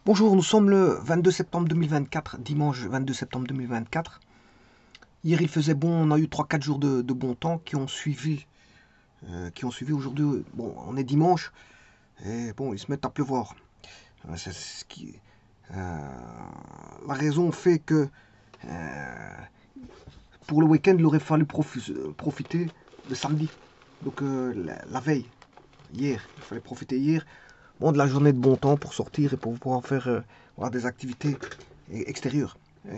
Bonjour, nous sommes le 22 septembre 2024, dimanche 22 septembre 2024. Hier il faisait bon, on a eu 3-4 jours de bon temps qui ont suivi aujourd'hui. Bon, on est dimanche et bon, ils se mettent à pleuvoir. C'est ce qui, euh, la raison fait que pour le week-end, il aurait fallu profiter de samedi. Donc la veille, hier, il fallait profiter hier, bon, de la journée de bon temps pour sortir et pour pouvoir faire voilà, des activités extérieures.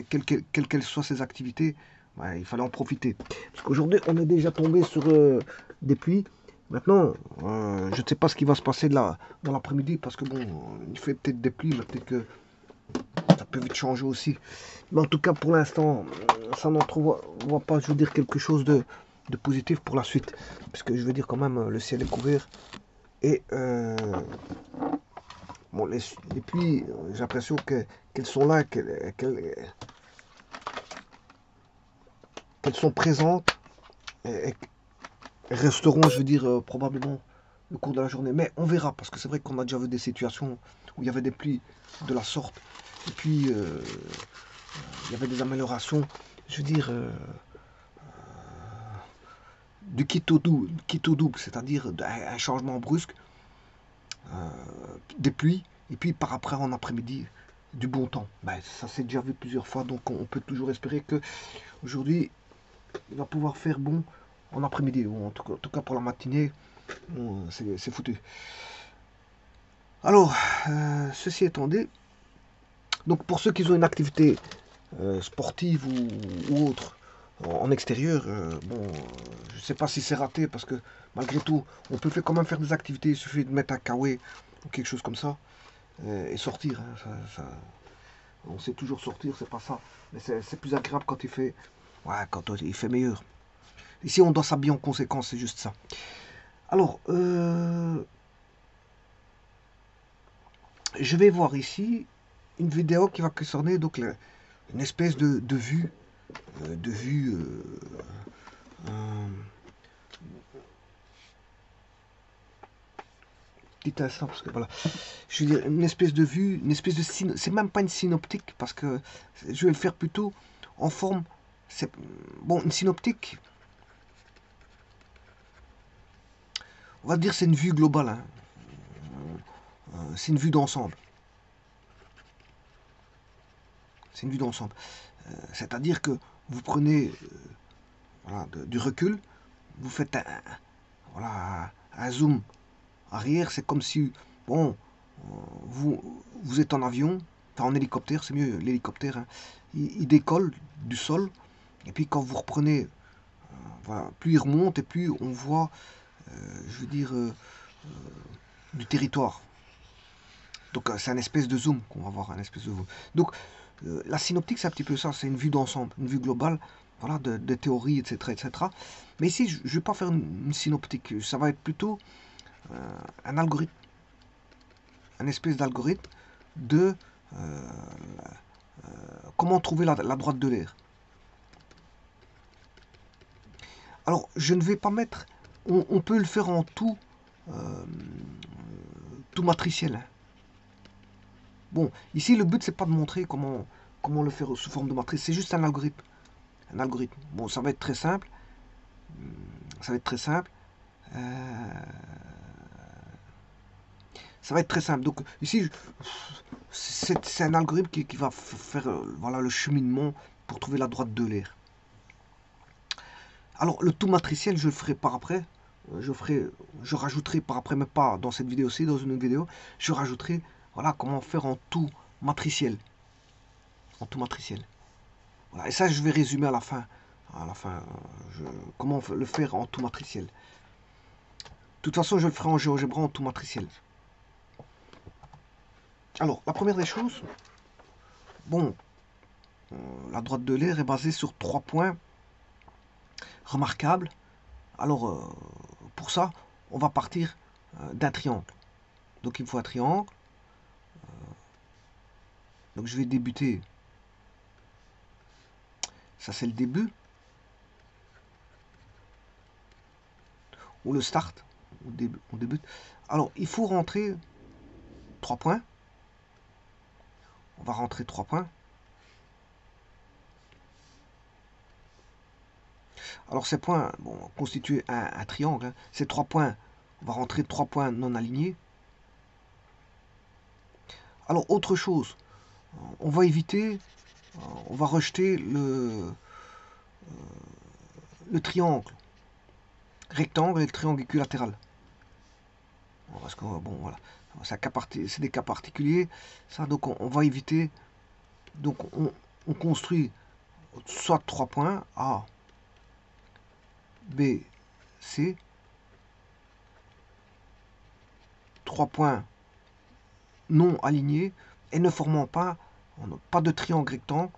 Quelles qu'elles soient ces activités, ouais, il fallait en profiter. Parce qu'aujourd'hui, on est déjà tombé sur des pluies. Maintenant, je ne sais pas ce qui va se passer dans l'après-midi parce que bon, il fait peut-être des pluies, mais peut-être que ça peut vite changer aussi. Mais en tout cas, pour l'instant, ça n'entrevoit pas, je veux dire, quelque chose de positif pour la suite. Parce que je veux dire, quand même, le ciel est couvert. Et bon, les pluies, j'ai l'impression qu'elles sont là, qu'elles sont présentes et resteront, je veux dire, probablement le cours de la journée. Mais on verra, parce que c'est vrai qu'on a déjà vu des situations où il y avait des pluies de la sorte. Et puis, il y avait des améliorations, je veux dire, du quitte au double, c'est-à-dire un changement brusque, des pluies, et puis par après en après-midi, du bon temps. Ben, ça s'est déjà vu plusieurs fois, donc on peut toujours espérer que aujourd'hui il va pouvoir faire bon en après-midi, ou en tout cas pour la matinée, bon, c'est foutu. Alors, ceci étant dit, donc pour ceux qui ont une activité sportive ou autre en extérieur, bon, je ne sais pas si c'est raté parce que malgré tout, on peut quand même faire des activités. Il suffit de mettre un kawaii ou quelque chose comme ça et sortir. Hein, on sait toujours sortir, c'est pas ça. Mais c'est plus agréable quand il fait, ouais, quand il fait meilleur. Ici, on doit s'habiller en conséquence, c'est juste ça. Alors, je vais voir ici une vidéo qui va concerner donc une espèce de vue, de vue euh, petit instant parce que voilà, je veux dire une espèce de vue, une espèce de c'est même pas une synoptique parce que je vais le faire plutôt en forme, c'est bon une synoptique, on va dire c'est une vue globale, hein. C'est une vue d'ensemble, c'est une vue d'ensemble, c'est-à-dire que vous prenez voilà, du recul, vous faites voilà, un zoom arrière, c'est comme si bon vous êtes en avion, enfin en hélicoptère, c'est mieux l'hélicoptère, hein. Il décolle du sol. Et puis quand vous reprenez, voilà, plus il remonte et plus on voit, je veux dire, du territoire. Donc c'est un espèce de zoom qu'on va voir, un espèce de zoom. Donc la synoptique c'est un petit peu ça, c'est une vue d'ensemble, une vue globale, voilà, de théories, etc., etc. Mais ici je ne vais pas faire une synoptique, ça va être plutôt un algorithme, un espèce d'algorithme de comment trouver la droite de l'air. Alors je ne vais pas mettre, on peut le faire en euh, tout matriciel, hein. Bon, ici le but c'est pas de montrer comment le faire sous forme de matrice, c'est juste un algorithme. Un algorithme. Bon, ça va être très simple. Ça va être très simple. Euh, ça va être très simple. Donc ici, c'est un algorithme qui va faire voilà, le cheminement pour trouver la droite de l'air. Alors le tout matriciel, je le ferai par après. Je rajouterai par après, mais pas dans cette vidéo-ci, dans une autre vidéo, je rajouterai voilà comment faire en tout matriciel. En tout matriciel. Voilà. Et ça, je vais résumer à la fin. À la fin, comment le faire en tout matriciel. De toute façon, je le ferai en GeoGebra en tout matriciel. Alors, la première des choses, bon, la droite de l'air est basée sur 3 points remarquables. Alors, pour ça, on va partir d'un triangle. Donc, il me faut un triangle. Donc, je vais débuter. Ça, c'est le début. Ou le start. On débute. Alors, il faut rentrer 3 points. on va rentrer 3 points. Alors ces points constituent un triangle. Hein. Ces 3 points, on va rentrer 3 points non alignés. Alors autre chose, on va éviter, on va rejeter le triangle rectangle et le triangle équilatéral. Parce que bon voilà, c'est des cas particuliers. Ça donc on va éviter. Donc on construit soit 3 points A, B, C, 3 points non alignés et ne formant pas de triangle rectangle.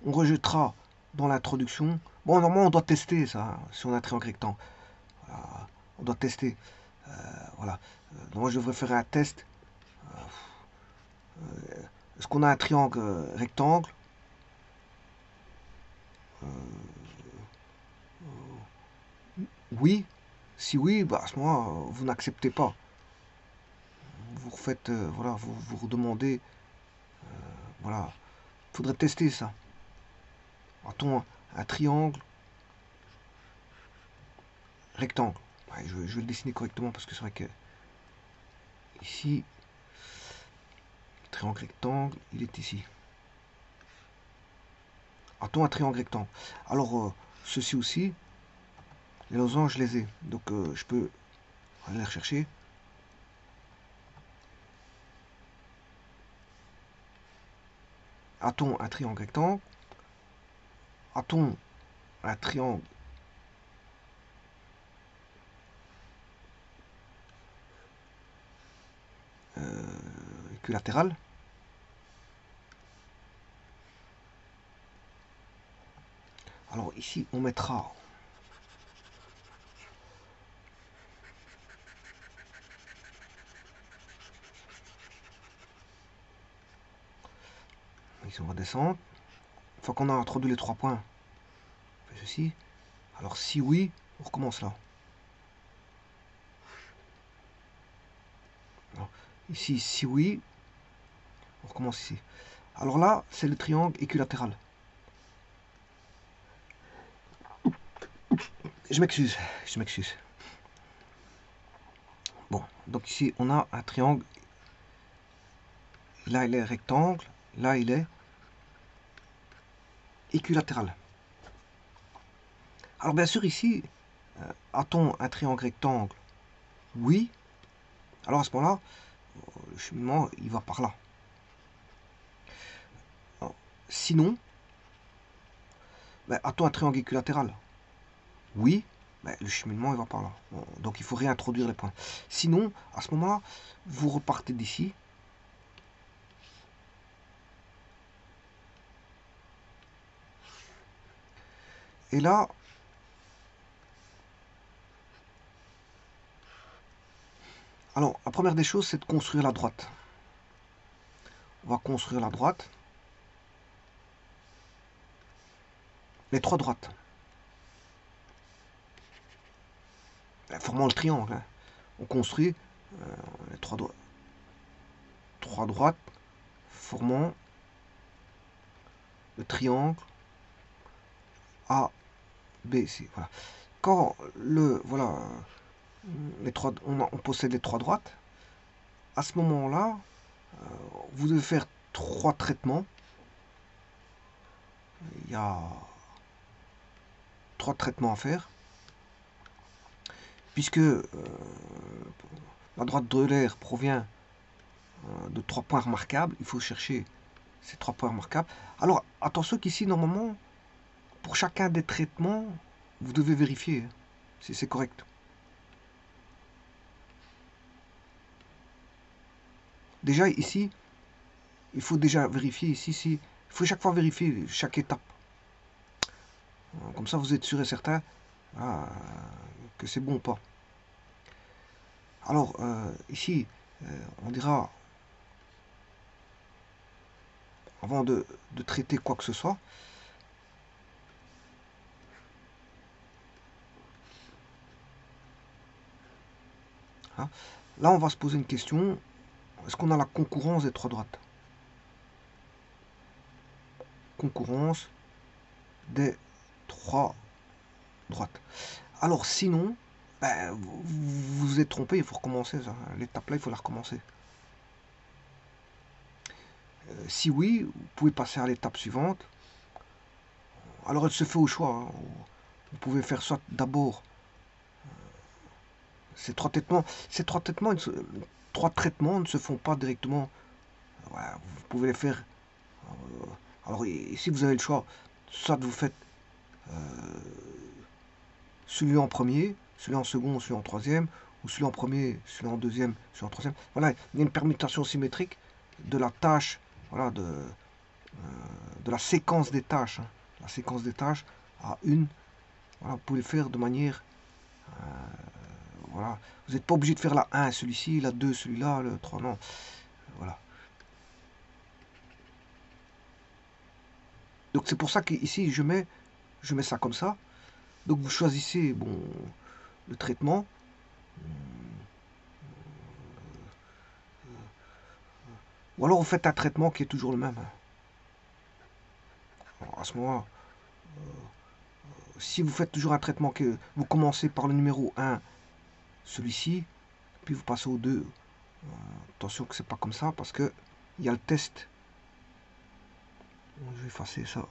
On rejettera dans l'introduction. Bon, normalement, on doit tester ça, si on a un triangle rectangle. Voilà, on doit tester. Voilà. Moi, je devrais faire un test. Est-ce qu'on a un triangle rectangle? Oui. Si oui, bah, à ce moment-là, vous n'acceptez pas. Vous refaites, voilà, vous redemandez. Voilà. Il faudrait tester ça. A-t-on un triangle rectangle? Ouais, je vais le dessiner correctement parce que c'est vrai que ici, le triangle rectangle, il est ici. A-t-on un triangle rectangle? Alors, ceci aussi, les losanges, je les ai. Donc, je peux aller les rechercher. A-t-on un triangle rectangle? A-t-on un triangle équilatéral? Alors ici, on mettra ici on va descendre. Une fois qu'on a introduit les 3 points, on fait ceci. Alors si oui, on recommence là. Alors, ici, si oui, on recommence ici. Alors là, c'est le triangle équilatéral. Je m'excuse, je m'excuse. Bon, donc ici, on a un triangle. Là, il est rectangle. Là, il est équilatéral. Alors, bien sûr, ici, a-t-on un triangle rectangle? Oui. Alors, à ce moment-là, le cheminement, il va par là. Alors, sinon, ben, a-t-on un triangle équilatéral? Oui. Ben, le cheminement, il va par là. Bon, donc, il faut réintroduire les points. Sinon, à ce moment-là, vous repartez d'ici. Et là, alors, la première des choses, c'est de construire la droite. On va construire la droite. Les 3 droites. Formant le triangle. Hein. On construit les 3 droites formant le triangle A, B, C. Voilà. Quand on possède les 3 droites, à ce moment-là, vous devez faire 3 traitements. Il y a 3 traitements à faire. Puisque la droite d'Euler provient de 3 points remarquables, il faut chercher ces 3 points remarquables. Alors, attention qu'ici, normalement, pour chacun des traitements, vous devez vérifier si c'est correct. Déjà, ici, il faut déjà vérifier ici, il faut chaque fois vérifier chaque étape. Comme ça, vous êtes sûr et certain que c'est bon ou pas. Alors, ici, on dira, avant de traiter quoi que ce soit, hein, Là, on va se poser une question. Est-ce qu'on a la concurrence des trois droites? Concurrence des trois droites. Alors, sinon, ben, vous vous êtes trompé, il faut recommencer. L'étape là, il faut la recommencer. Si oui, vous pouvez passer à l'étape suivante. Alors, elle se fait au choix. Hein. Vous pouvez faire soit d'abord ces trois traitements. Trois traitements ne se font pas directement. Voilà, vous pouvez les faire. Alors ici vous avez le choix. Soit vous faites celui en premier, celui en second, celui en troisième, ou celui en premier, celui en deuxième, celui en troisième. Voilà, il y a une permutation symétrique de la tâche, voilà, de la séquence des tâches. Hein. La séquence des tâches à une. Voilà, vous pouvez le faire de manière. Voilà. Vous n'êtes pas obligé de faire la 1, celui-ci, la 2, celui-là, le 3, non. Voilà. Donc c'est pour ça qu'ici je mets ça comme ça. Donc vous choisissez bon, le traitement. Ou alors vous faites un traitement qui est toujours le même. Alors à ce moment-là, si vous faites toujours un traitement que vous commencez par le numéro 1, celui-ci, puis vous passez au 2. Attention que c'est pas comme ça parce que il y a le test. Je vais effacer ça.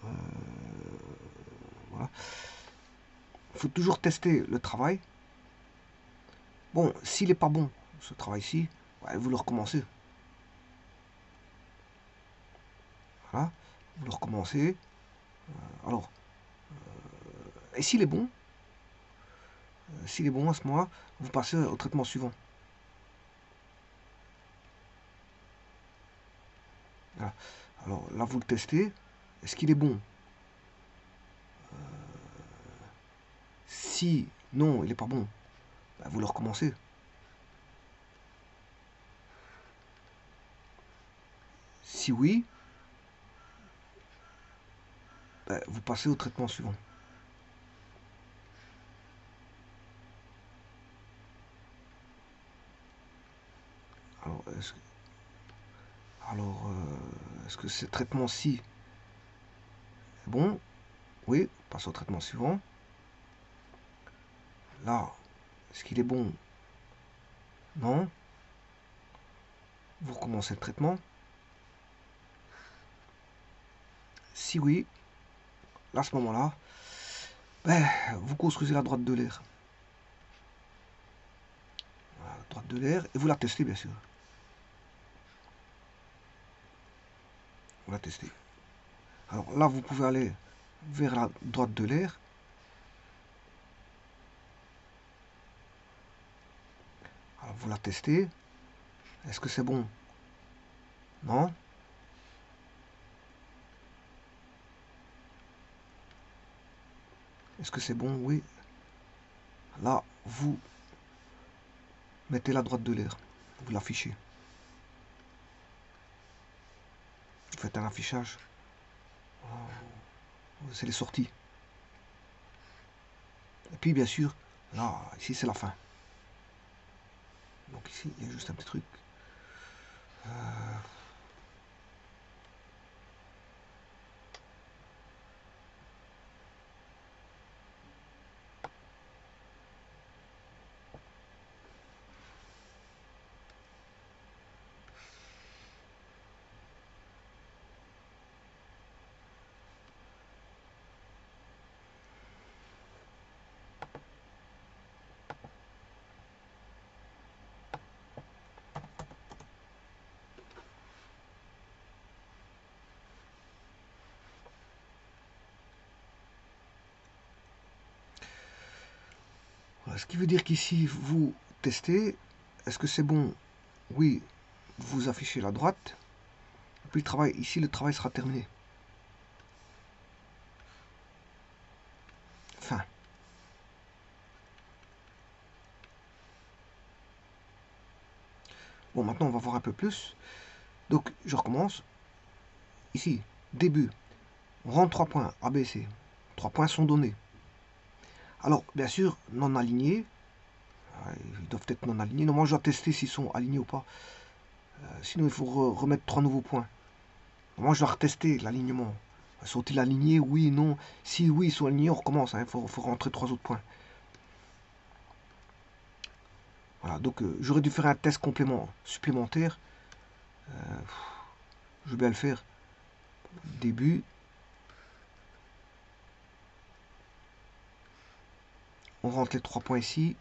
Voilà. Il faut toujours tester le travail. Bon, s'il n'est pas bon, ce travail-ci, ouais, vous le recommencez. Voilà, vous le recommencez. Alors, et s'il est bon, à ce moment-là, vous passez au traitement suivant. Voilà. Alors là, vous le testez. Est-ce qu'il est bon? Si non, il n'est pas bon, ben, vous le recommencez. Si oui, ben, vous passez au traitement suivant. Alors, est-ce que ce traitement-ci est bon? Oui, passe au traitement suivant. Là, est-ce qu'il est bon? Non. Vous recommencez le traitement. Si oui, là, à ce moment-là, ben, vous construisez la droite de l'air. La droite de l'air, et vous la testez, bien sûr. Vous la testez. Alors là, vous pouvez aller vers la droite de l'air. Alors vous la testez. Est-ce que c'est bon? Non. Est-ce que c'est bon? Oui. Là, vous mettez la droite de l'air. Vous l'affichez. Vous faites un affichage. C'est les sorties. Et puis, bien sûr, là, ici, c'est la fin. Donc ici, il y a juste un petit truc. Voilà, ce qui veut dire qu'ici, vous testez. Est-ce que c'est bon? Oui, vous affichez la droite. Et puis ici, le travail sera terminé. Fin. Bon, maintenant, on va voir un peu plus. Donc, je recommence. Ici, début. On rentre 3 points, A, B, C. 3 points sont donnés. Alors, bien sûr, non alignés. Ils doivent être non alignés. Normalement, je dois tester s'ils sont alignés ou pas. Sinon, il faut remettre 3 nouveaux points. Normalement, je dois retester l'alignement. Sont-ils alignés? Oui, non. Si oui, ils sont alignés, on recommence. Il faut rentrer 3 autres points. Voilà, donc j'aurais dû faire un test supplémentaire. Je vais bien le faire. Début. On rentre les 3 points ici.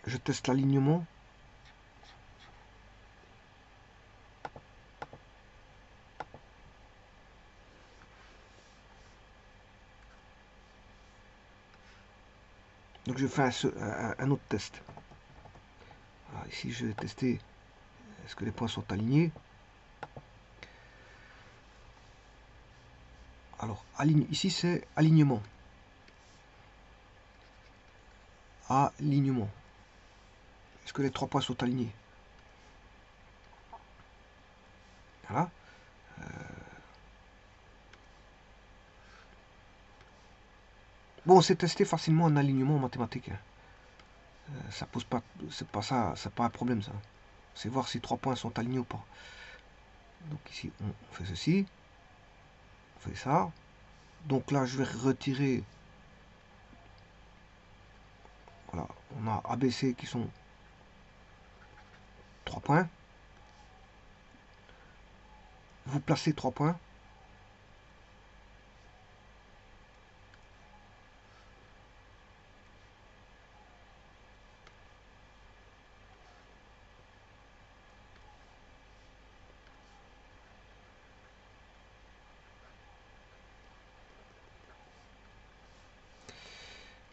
Je teste l'alignement. Donc je fais un autre test. Alors, ici, je vais tester est-ce que les points sont alignés. Alors, ici, c'est alignement. Alignement. Est-ce que les 3 points sont alignés? Voilà. Bon, c'est testé facilement un alignement en mathématiques. Ça pose pas, c'est pas ça, c'est pas un problème ça. C'est voir si 3 points sont alignés ou pas. Donc ici, on fait ceci, on fait ça. Donc là, je vais retirer. Voilà, on a ABC qui sont 3 points. Vous placez 3 points.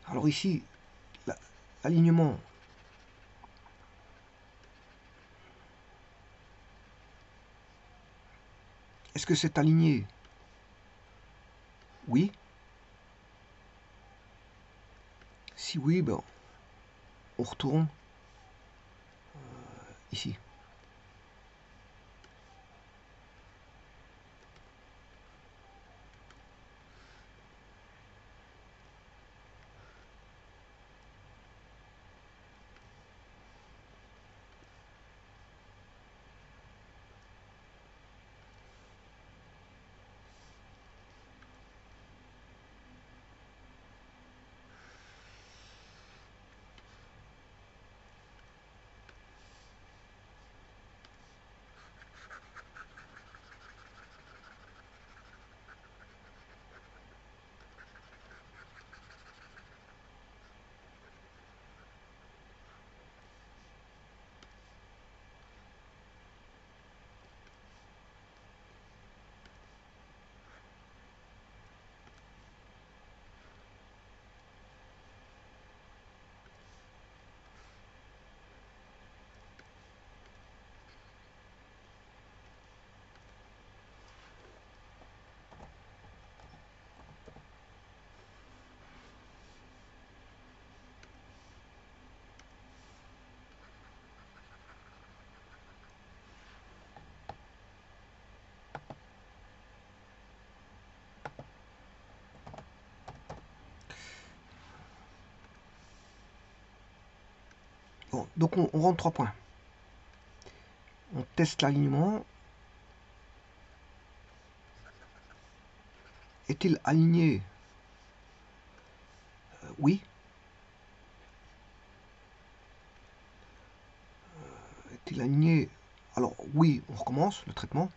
Alors ici, l'alignement. Est-ce que c'est aligné? Oui. Si oui, ben, on retourne ici. Bon, donc on rentre 3 points. On teste l'alignement. Est-il aligné? Oui. Est-il aligné? Alors oui, on recommence le traitement.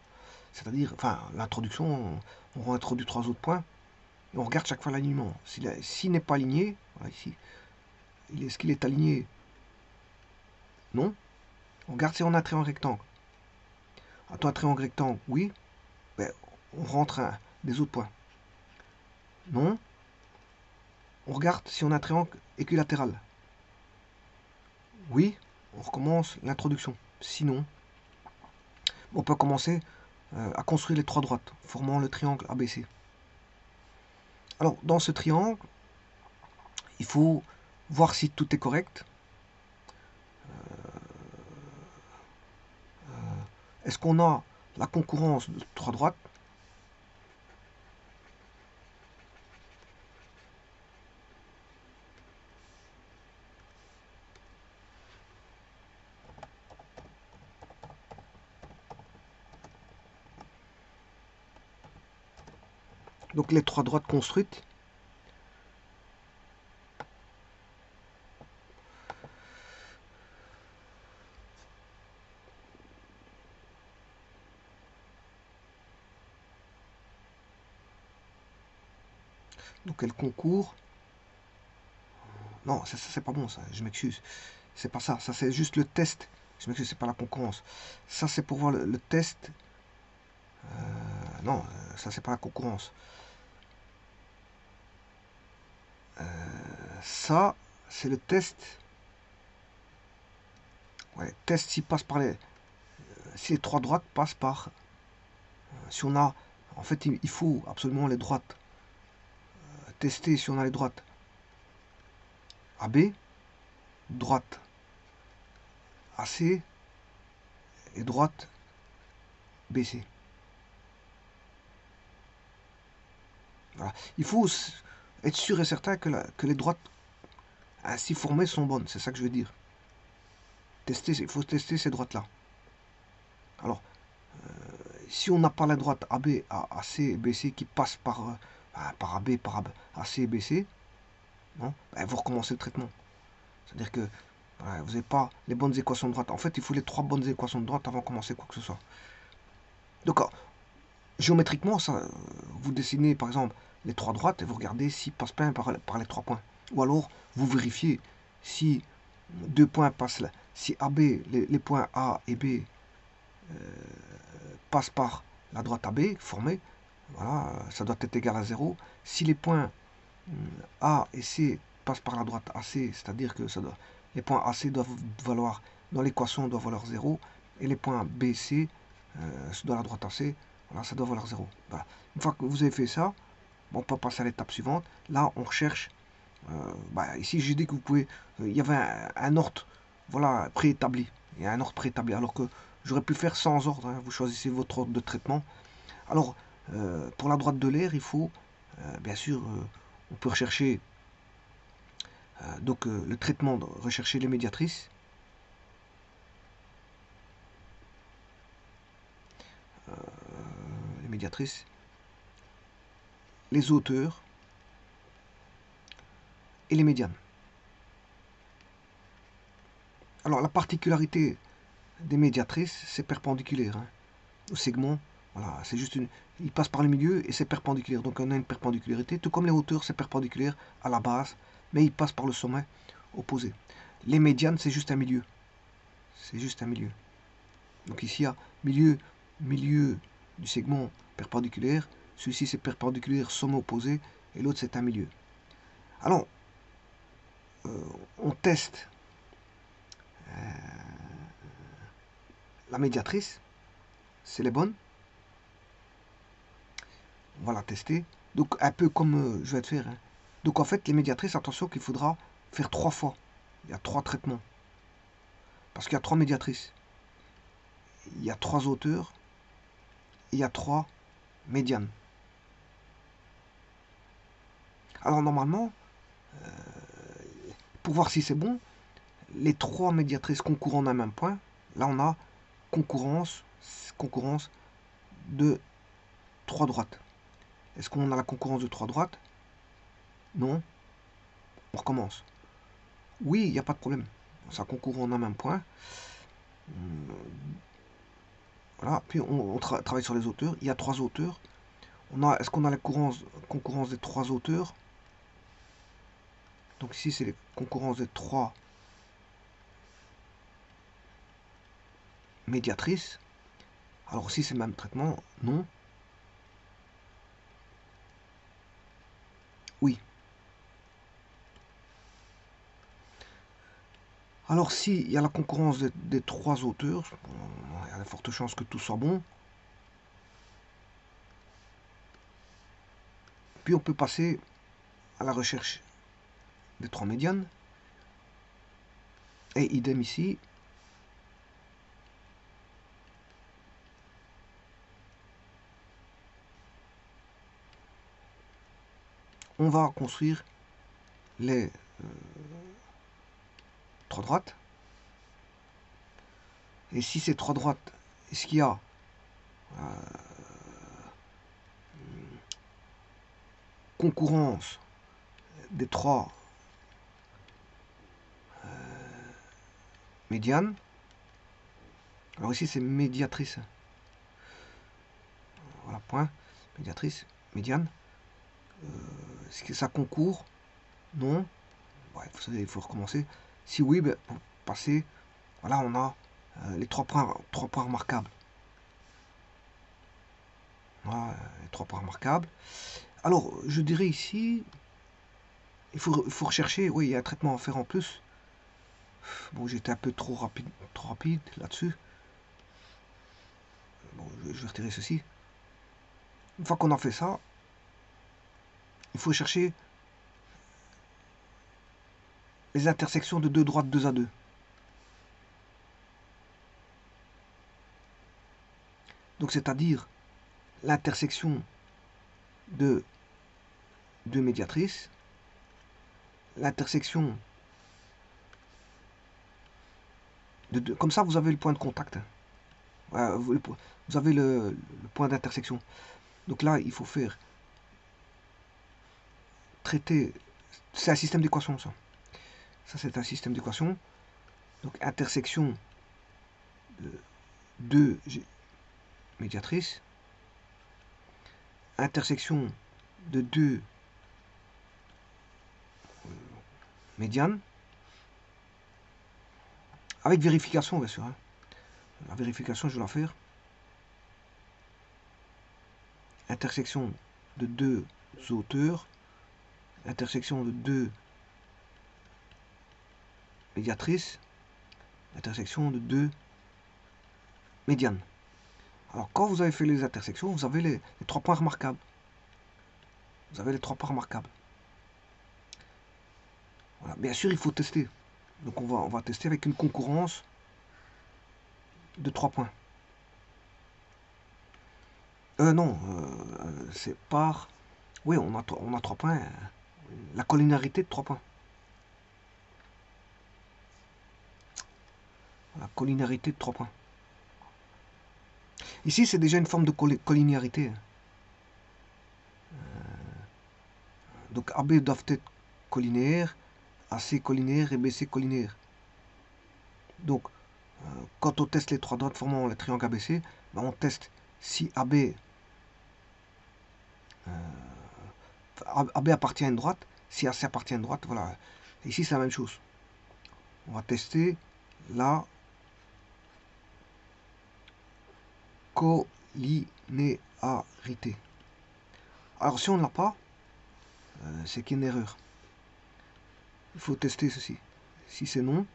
C'est-à-dire, enfin, l'introduction, on réintroduit 3 autres points. Et on regarde chaque fois l'alignement. S'il n'est pas aligné, voilà ici, est-ce qu'il est aligné? Non. On regarde si on a un triangle rectangle. Attends, un triangle rectangle, oui. Ben, on rentre des autres points. Non. On regarde si on a un triangle équilatéral. Oui. On recommence l'introduction. Sinon, on peut commencer à construire les 3 droites, formant le triangle ABC. Alors, dans ce triangle, il faut voir si tout est correct. Est-ce qu'on a la concurrence de 3 droites? Donc les trois droites construites. Donc elles concourent. Non, ça c'est pas bon ça, je m'excuse. C'est pas ça, ça c'est juste le test. Je m'excuse, c'est pas la concurrence. Ça c'est pour voir le test. Non, ça c'est pas la concurrence. Ça, c'est le test. Ouais, test s'il passe par les. Si les trois droites passent par. Si on a. En fait, il faut absolument les droites. Tester si on a les droites AB, droite AC et droite BC. Voilà. Il faut être sûr et certain que les droites ainsi formées sont bonnes. C'est ça que je veux dire. Tester, il faut tester ces droites-là. Alors, si on n'a pas la droite AB, AC, BC qui passe par AB, par AC et BC, non, ben vous recommencez le traitement. C'est-à-dire que voilà, vous n'avez pas les bonnes équations de droite. En fait, il faut les trois bonnes équations de droite avant de commencer quoi que ce soit. Donc, géométriquement, ça, vous dessinez par exemple les trois droites et vous regardez s'ils passent bien par les trois points. Ou alors, vous vérifiez si deux points passent là. Si AB, les points A et B passent par la droite AB formée, voilà, ça doit être égal à 0. Si les points A et C passent par la droite AC, c'est-à-dire que les points AC doivent valoir, dans l'équation, doivent valoir 0, et les points B, C, dans la droite AC, voilà, ça doit valoir 0. Voilà. Une fois que vous avez fait ça, on peut passer à l'étape suivante. Là, on recherche. Ici, j'ai dit que vous pouvez. Il y avait un ordre, voilà, préétabli. Il y a un ordre préétabli, alors que j'aurais pu faire sans ordre. Hein. Vous choisissez votre ordre de traitement. Alors, pour la droite de l'air, il faut, bien sûr, on peut rechercher le traitement, rechercher les médiatrices. Les médiatrices, les hauteurs et les médianes. Alors la particularité des médiatrices, c'est perpendiculaire. Hein, au segment, voilà, c'est juste une. Il passe par le milieu et c'est perpendiculaire. Donc on a une perpendicularité. Tout comme les hauteurs, c'est perpendiculaire à la base, mais il passe par le sommet opposé. Les médianes, c'est juste un milieu. C'est juste un milieu. Donc ici, il y a milieu du segment perpendiculaire. Celui-ci, c'est perpendiculaire, sommet opposé, et l'autre, c'est un milieu. Alors, on teste la médiatrice, c'est les bonnes. On va la tester. Donc, un peu comme je vais te faire. Hein. Donc, en fait, les médiatrices, attention qu'il faudra faire 3 fois. Il y a 3 traitements. Parce qu'il y a 3 médiatrices. Il y a 3 hauteurs. Et il y a 3 médianes. Alors, normalement, pour voir si c'est bon, les 3 médiatrices concourant d'un même point, là, on a concurrence de 3 droites. Est-ce qu'on a la concurrence de 3 droites? Non. On recommence. Oui, il n'y a pas de problème. Ça concourt en un même point. Voilà. Puis on travaille sur les hauteurs. Il y a 3 hauteurs. Est-ce qu'on a la concurrence des 3 hauteurs? Donc ici, c'est les concurrences des 3 médiatrices. Alors si c'est le même traitement, non. Oui. Alors s'il y a la concurrence des 3 auteurs, il y a de fortes chances que tout soit bon. Puis on peut passer à la recherche des 3 médianes. Et idem ici. On va construire les 3 droites. Et si ces 3 droites, est-ce qu'il y a concurrence des trois médianes. Alors ici c'est médiatrice. Voilà, point. Médiatrice, médiane. Est-ce que ça concourt? Non. Ouais, vous savez, il faut recommencer. Si oui, ben, pour passer, voilà, on a les trois points remarquables. Voilà, les 3 points remarquables. Alors, je dirais ici, il faut rechercher, oui, il y a un traitement à faire en plus. Bon, j'étais un peu trop rapide là-dessus. Bon, je vais retirer ceci. Une fois qu'on a fait ça, il faut chercher les intersections de deux droites 2 à 2. Donc, c'est-à-dire l'intersection de deux médiatrices, l'intersection de deux. Comme ça, vous avez le point de contact. Vous avez le point d'intersection. Donc là, il faut faire traiter. C'est un système d'équation, ça. Ça, c'est un système d'équation. Donc, intersection de deux médiatrices, intersection de deux médianes, avec vérification, bien sûr. Hein. La vérification, je vais la faire. Intersection de deux hauteurs, intersection de deux médiatrices, intersection de deux médianes. Alors, quand vous avez fait les intersections, vous avez les 3 points remarquables. Vous avez les 3 points remarquables. Voilà. Bien sûr, il faut tester. Donc, on va tester avec une concurrence de 3 points. Non, c'est par... Oui, on a 3 points. La collinarité de 3 points. La collinarité de 3 points. Ici, c'est déjà une forme de collinéarité. Donc AB doivent être collinaires, AC collinaire et BC collinaire. Donc, quand on teste les 3 droites formant le triangle ABC, ben on teste si AB appartient à une droite, si AC appartient à une droite, voilà. Ici, c'est la même chose. On va tester la collinéarité. Alors, si on ne l'a pas, c'est qu'il y a une erreur. Il faut tester ceci. Si c'est non,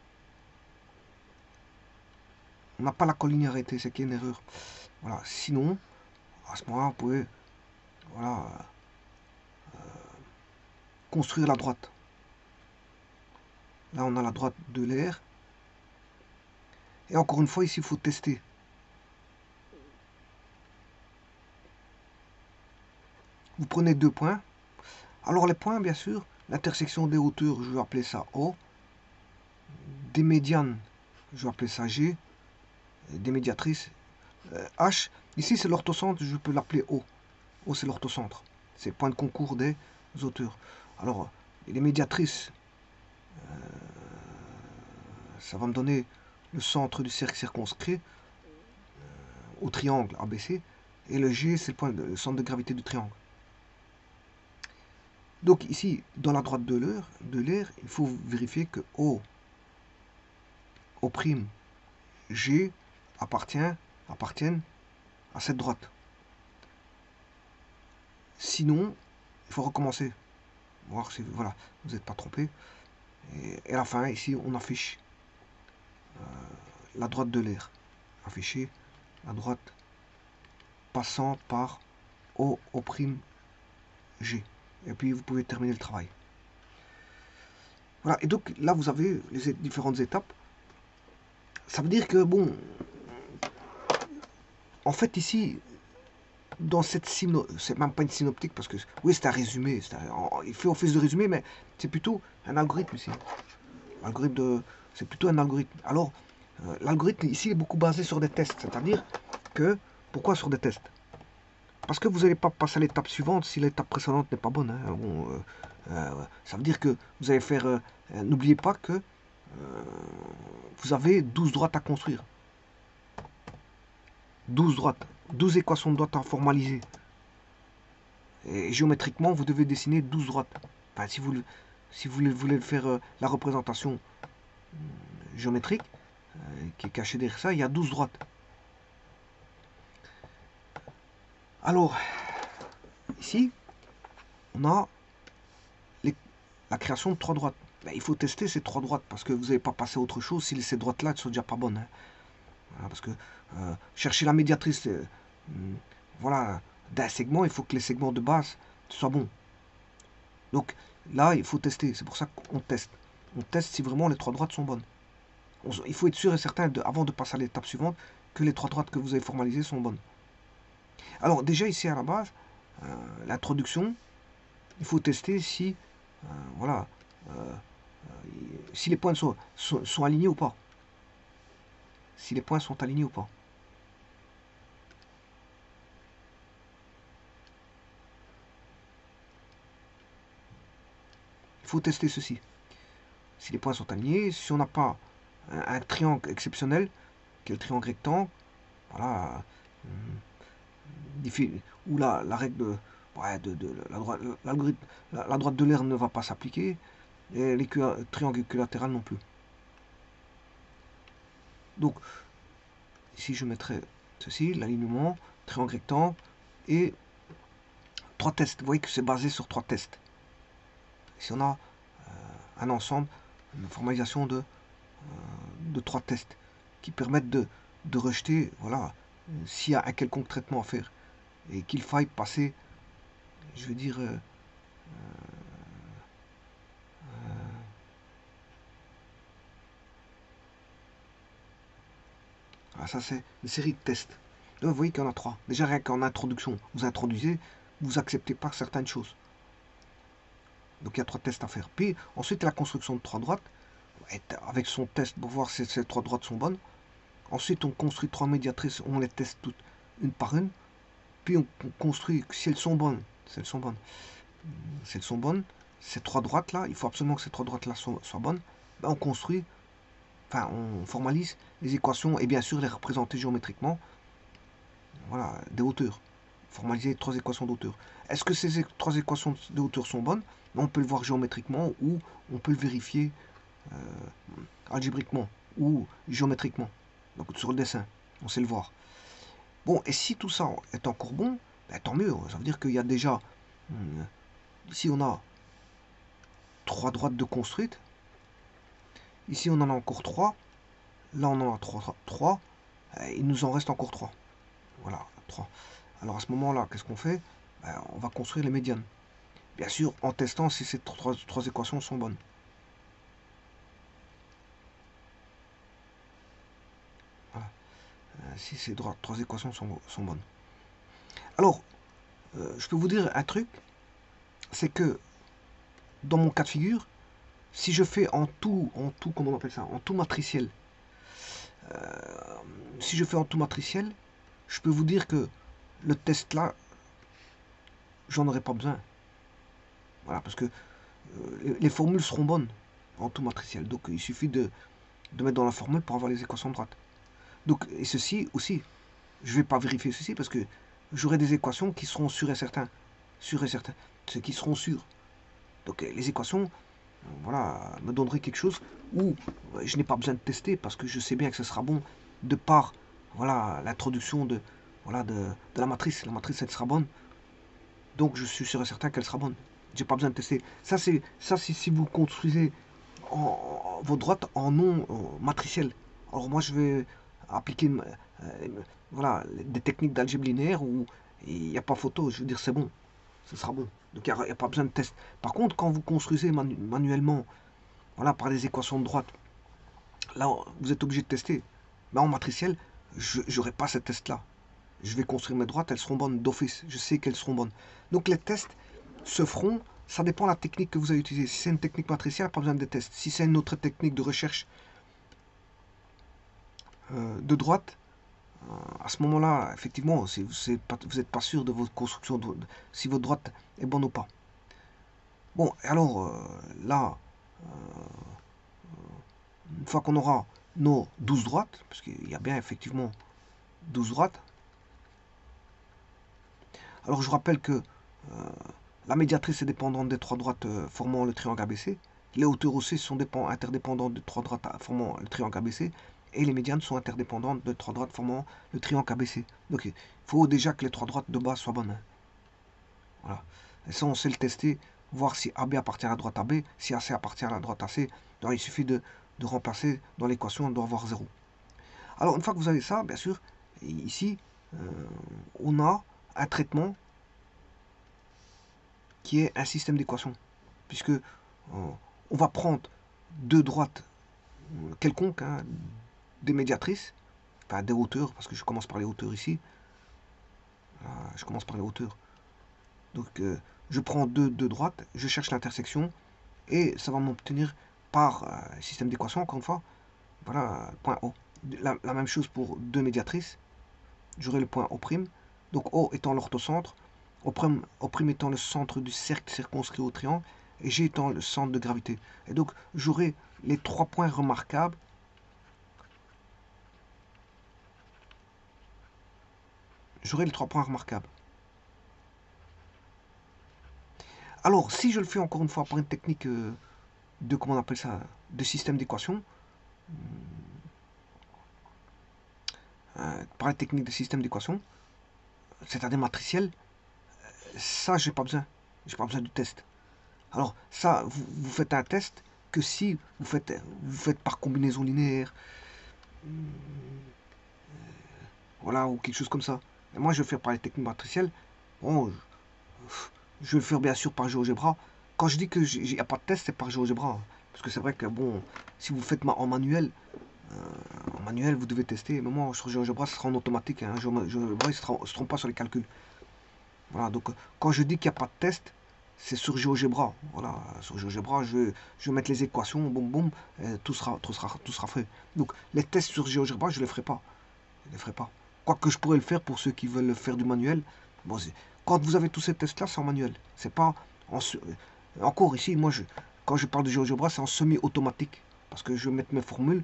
on n'a pas la collinéarité, c'est qu'il y a une erreur. Voilà. Sinon, à ce moment-là, vous pouvez voilà, construire la droite. Là, on a la droite de l'air. Et encore une fois, ici, il faut tester. Vous prenez 2 points. Alors, les points, bien sûr, l'intersection des hauteurs, je vais appeler ça O. Des médianes, je vais appeler ça G. Des médiatrices, H. Ici, c'est l'orthocentre, je peux l'appeler O. O, c'est l'orthocentre. C'est le point de concours des hauteurs. Alors, les médiatrices, ça va me donner le centre du cercle circonscrit au triangle ABC. Et le G, c'est le centre de gravité du triangle. Donc ici, dans la droite de l'air, il faut vérifier que O', G appartiennent à cette droite. Sinon, il faut recommencer. Voir si voilà, vous n'êtes pas trompé. Et à la fin, ici, on affiche la droite de l'air. Afficher la droite passant par O', G. Et puis, vous pouvez terminer le travail. Voilà, et donc là, vous avez les différentes étapes. Ça veut dire que, bon, en fait, ici, dans cette c'est même pas une synoptique, parce que, oui, c'est un résumé, il fait office de résumé, mais c'est plutôt un algorithme ici. C'est plutôt un algorithme. Alors, l'algorithme ici est beaucoup basé sur des tests, c'est-à-dire que, pourquoi sur des tests? Parce que vous n'allez pas passer à l'étape suivante si l'étape précédente n'est pas bonne. Hein. Bon, ça veut dire que vous allez faire... N'oubliez pas que vous avez 12 droites à construire. 12 droites. 12 équations de droite à formaliser. Et géométriquement, vous devez dessiner 12 droites. Enfin, si vous voulez faire la représentation géométrique, qui est cachée derrière ça, il y a 12 droites. Alors, ici, on a la création de 3 droites. Ben, il faut tester ces 3 droites parce que vous n'allez pas passer à autre chose si ces droites-là ne sont déjà pas bonnes. Hein. Voilà, parce que chercher la médiatrice voilà, d'un segment, il faut que les segments de base soient bons. Donc là, il faut tester. C'est pour ça qu'on teste. On teste si vraiment les 3 droites sont bonnes. Il faut être sûr et certain, avant de passer à l'étape suivante, que les 3 droites que vous avez formalisées sont bonnes. Alors déjà ici à la base, l'introduction, il faut tester si, voilà, si les points sont alignés ou pas. Si les points sont alignés ou pas. Il faut tester ceci. Si les points sont alignés, si on n'a pas un triangle exceptionnel, qui est le triangle rectangle, voilà, où la règle de l'algorithme, la droite de l'air ne va pas s'appliquer, et les triangles équilatérales non plus. Donc, ici je mettrai ceci, l'alignement, triangle rectangle, et 3 tests. Vous voyez que c'est basé sur 3 tests. Ici on a un ensemble, une formalisation de 3 tests qui permettent de rejeter, voilà, s'il y a un quelconque traitement à faire et qu'il faille passer, je veux dire, ça c'est une série de tests. Là, vous voyez qu'il y en a 3. Déjà rien qu'en introduction, vous introduisez, vous acceptez pas certaines choses. Donc il y a 3 tests à faire. Puis ensuite la construction de 3 droites, avec son test pour voir si ces 3 droites sont bonnes. Ensuite on construit 3 médiatrices, on les teste toutes une par une. Puis on construit, si elles sont bonnes, ces 3 droites là, il faut absolument que ces 3 droites là soient bonnes, ben on construit, enfin on formalise les équations et bien sûr les représenter géométriquement, voilà, des hauteurs, formaliser 3 équations de hauteur. Est-ce que ces 3 équations de hauteur sont bonnes? On peut le voir géométriquement ou on peut le vérifier algébriquement ou géométriquement, donc sur le dessin, on sait le voir. Bon, et si tout ça est encore bon, ben, tant mieux, ça veut dire qu'il y a déjà, ici on a 3 droites de construites, ici on en a encore 3, là on en a 3, il nous en reste encore 3. Voilà, 3. Alors à ce moment-là, qu'est-ce qu'on fait? Ben, on va construire les médianes. Bien sûr, en testant si ces 3 équations sont bonnes. Voilà. Si ces 3 équations sont bonnes. Alors, je peux vous dire un truc, c'est que dans mon cas de figure, si je fais en tout, comment on appelle ça, en tout matriciel, si je fais en tout matriciel, je peux vous dire que le test là, j'en aurai pas besoin. Voilà, parce que les formules seront bonnes en tout matriciel. Donc il suffit de mettre dans la formule pour avoir les équations de droite. Donc, et ceci aussi, je ne vais pas vérifier ceci parce que j'aurai des équations qui seront sûres et certaines. Sûres et certaines. Ceux qui seront sûrs. Donc les équations, voilà, me donneraient quelque chose où je n'ai pas besoin de tester parce que je sais bien que ce sera bon de par, voilà, l'introduction de la matrice. La matrice, elle sera bonne. Donc je suis sûr et certain qu'elle sera bonne. J'ai pas besoin de tester. Ça c'est si vous construisez vos droites en non matriciel. Alors moi je vais appliquer voilà, des techniques d'algèbre linéaire où il n'y a pas photo. Je veux dire c'est bon. Ce sera bon. Donc il n'y a pas besoin de test. Par contre quand vous construisez manuellement, voilà, par les équations de droite, là vous êtes obligé de tester. Mais en matriciel, je n'aurai pas ce test là. Je vais construire mes droites, elles seront bonnes d'office. Je sais qu'elles seront bonnes. Donc les tests se feront, ça dépend de la technique que vous avez utilisée. Si c'est une technique matricielle, pas besoin de tests. Si c'est une autre technique de recherche de droite, À ce moment-là, effectivement, si vous n'êtes pas sûr de votre construction, si votre droite est bonne ou pas. Bon, alors là, une fois qu'on aura nos 12 droites, parce qu'il y a bien effectivement 12 droites, alors je vous rappelle que la médiatrice est dépendante des 3 droites formant le triangle ABC, les hauteurs aussi sont interdépendantes des 3 droites formant le triangle ABC, et les médianes sont interdépendantes de 3 droites formant le triangle ABC. Donc il faut déjà que les 3 droites de base soient bonnes. Voilà. Et ça, on sait le tester, voir si AB appartient à la droite AB, si AC appartient à la droite AC. Donc il suffit de remplacer dans l'équation, on doit avoir 0. Alors une fois que vous avez ça, bien sûr, ici, on a un traitement qui est un système d'équations. Puisque on va prendre deux droites quelconques, hein, des médiatrices, enfin des hauteurs, parce que je commence par les hauteurs ici. Je commence par les hauteurs. Donc je prends deux droites, je cherche l'intersection, et ça va m'obtenir par système d'équations, encore une fois, voilà, point O. La même chose pour deux médiatrices, j'aurai le point O', donc O étant l'orthocentre, O', étant le centre du cercle circonscrit au triangle, et G étant le centre de gravité. Et donc j'aurai les 3 points remarquables. J'aurai les 3 points remarquables. Alors, si je le fais encore une fois par une technique de, comment on appelle ça, de système d'équation, par la technique de système d'équation, c'est-à-dire matriciel, ça, j'ai pas besoin. J'ai pas besoin du test. Alors, ça, vous faites un test que si vous faites par combinaison linéaire, voilà, ou quelque chose comme ça. Et moi, je vais faire par les techniques matricielles. Bon, je vais le faire bien sûr par GeoGebra. Quand je dis que il n'y a pas de test, c'est par GeoGebra. Parce que c'est vrai que, bon, si vous faites en manuel, vous devez tester. Mais moi, sur GeoGebra, ce sera en automatique. Hein. GeoGebra, il ne se trompe pas sur les calculs. Voilà, donc quand je dis qu'il n'y a pas de test, c'est sur GeoGebra. Voilà, sur GeoGebra, je vais mettre les équations, boum boum, tout sera fait. Donc les tests sur GeoGebra, je ne les ferai pas. Je ne les ferai pas. Quoique je pourrais le faire pour ceux qui veulent faire du manuel. Bon, quand vous avez tous ces tests-là, c'est en manuel. C'est pas encore ici, quand je parle de GeoGebra, c'est en semi-automatique. Parce que je vais mettre mes formules,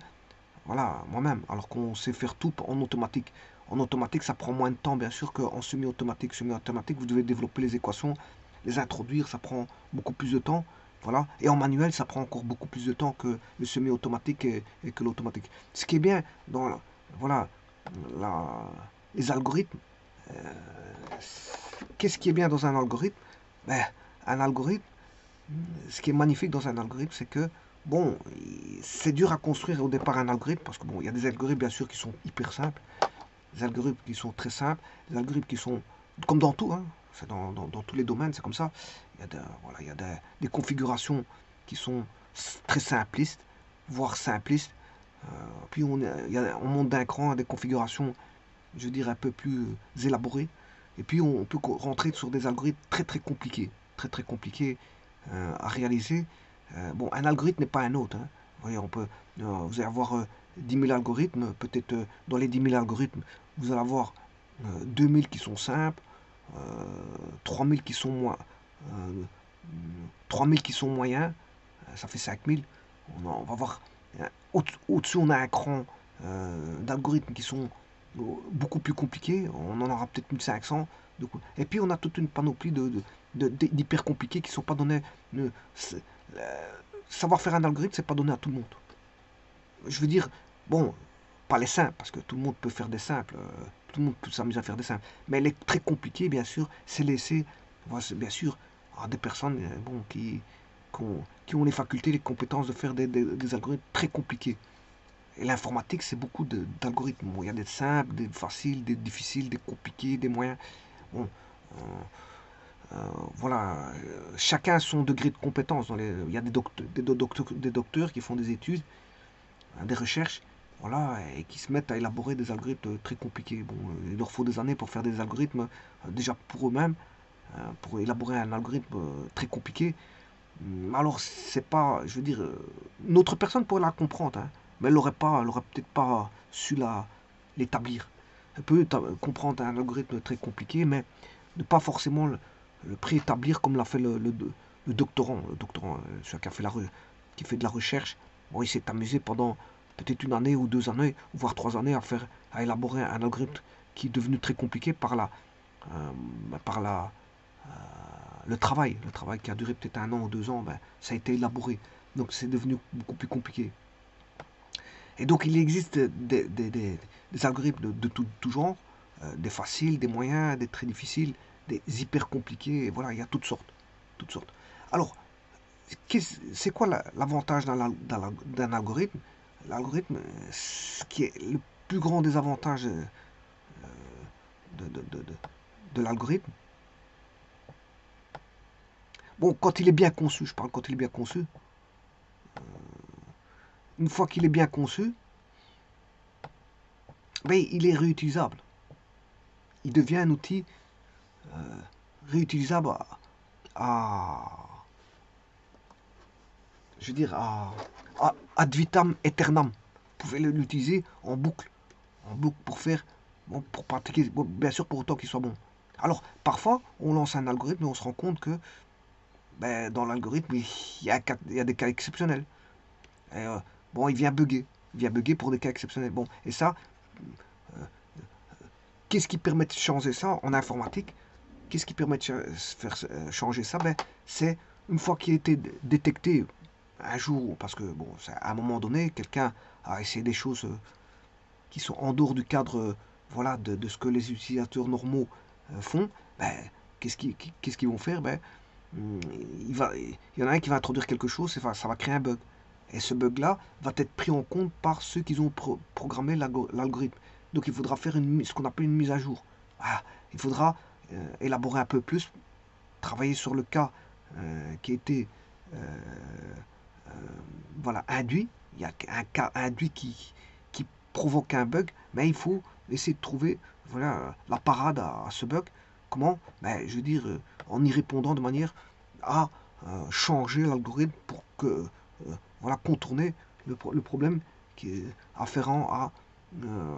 voilà, moi-même. Alors qu'on sait faire tout en automatique. En automatique, ça prend moins de temps, bien sûr, qu'en semi-automatique. Semi-automatique, vous devez développer les équations, les introduire, ça prend beaucoup plus de temps. Voilà. Et en manuel, ça prend encore beaucoup plus de temps que le semi-automatique et que l'automatique. Ce qui est bien dans, voilà, les algorithmes, qu'est-ce qui est bien dans un algorithme? Ben, un algorithme, ce qui est magnifique dans un algorithme, c'est que, bon, c'est dur à construire au départ un algorithme, parce que, bon, il y a des algorithmes, bien sûr, qui sont hyper simples, des algorithmes qui sont très simples, des algorithmes qui sont, comme dans tout, hein, dans tous les domaines, c'est comme ça. Il y a des configurations qui sont très simplistes, voire simplistes. Puis on monte d'un cran à des configurations, je veux dire, un peu plus élaborées. Et puis on peut rentrer sur des algorithmes très très compliqués, à réaliser. Bon, un algorithme n'est pas un autre. Hein. Vous voyez, vous allez avoir 10 000 algorithmes, peut-être dans les 10 000 algorithmes, vous allez avoir 2 000 qui sont simples, 3 000 qui sont moins, 3 000 qui sont moyens, ça fait 5 000. On va voir, au-dessus on a un cran d'algorithmes qui sont beaucoup plus compliqués, on en aura peut-être 1500. Et puis on a toute une panoplie d'hyper compliqués qui ne sont pas donnés. Savoir faire un algorithme, c'est pas donné à tout le monde. Je veux dire, bon, pas les simples, parce que tout le monde peut faire des simples, tout le monde peut s'amuser à faire des simples. Mais les très compliqués, bien sûr, c'est laissé, bien sûr, à des personnes bon, qui ont les facultés, les compétences de faire des algorithmes très compliqués. Et l'informatique, c'est beaucoup d'algorithmes. Bon, il y a des simples, des faciles, des difficiles, des compliqués, des moyens. Bon, voilà, chacun a son degré de compétence. Il y a des docteurs qui font des études, des recherches, voilà, et qui se mettent à élaborer des algorithmes très compliqués. Bon, il leur faut des années pour faire des algorithmes, déjà pour eux-mêmes, pour élaborer un algorithme très compliqué. Alors, c'est pas, je veux dire, une autre personne pourrait la comprendre, hein, mais elle n'aurait peut-être pas su l'établir. Elle peut comprendre un algorithme très compliqué, mais ne pas forcément le préétablir comme l'a fait le doctorant. Le doctorant, celui qui a fait qui fait de la recherche, bon, il s'est amusé pendant peut-être une année ou 2 années, voire 3 années à élaborer un algorithme qui est devenu très compliqué euh, par le travail qui a duré peut-être 1 an ou 2 ans, ben, ça a été élaboré. Donc c'est devenu beaucoup plus compliqué. Et donc il existe des algorithmes de tout genre, des faciles, des moyens, des très difficiles, des hyper compliqués, et voilà, il y a toutes sortes. Toutes sortes. Alors, c'est quoi l'avantage d'un algorithme? L'algorithme, ce qui est le plus grand des avantages de, de, de, de, de l'algorithme, bon, quand il est bien conçu, je parle quand il est bien conçu, une fois qu'il est bien conçu, ben, il est réutilisable. Il devient un outil réutilisable à, je veux dire, à ad vitam aeternam. Vous pouvez l'utiliser en boucle pour faire, bon, pour pratiquer, bon, bien sûr pour autant qu'il soit bon. Alors, parfois, on lance un algorithme et on se rend compte que ben, dans l'algorithme, il y a des cas exceptionnels. Et, bon, il vient bugger pour des cas exceptionnels. Bon, et ça, qu'est-ce qui permet de changer ça en informatique? Qu'est-ce qui permet de faire changer ça? Ben, c'est une fois qu'il a été détecté un jour, parce que bon, à un moment donné, quelqu'un a essayé des choses qui sont en dehors du cadre voilà, de ce que les utilisateurs normaux font, ben, qu'est-ce qu'ils vont faire? Ben, il y en a un qui va introduire quelque chose, ça va créer un bug. Et ce bug-là va être pris en compte par ceux qui ont programmé l'algorithme. Donc il faudra faire ce qu'on appelle une mise à jour. Ah, il faudra élaborer un peu plus, travailler sur le cas qui a été euh, voilà, induit. Il y a un cas induit qui provoque un bug, mais il faut essayer de trouver voilà, la parade à ce bug. Comment? Ben, je veux dire, en y répondant de manière à changer l'algorithme pour que voilà, contourner le problème qui est afférent euh,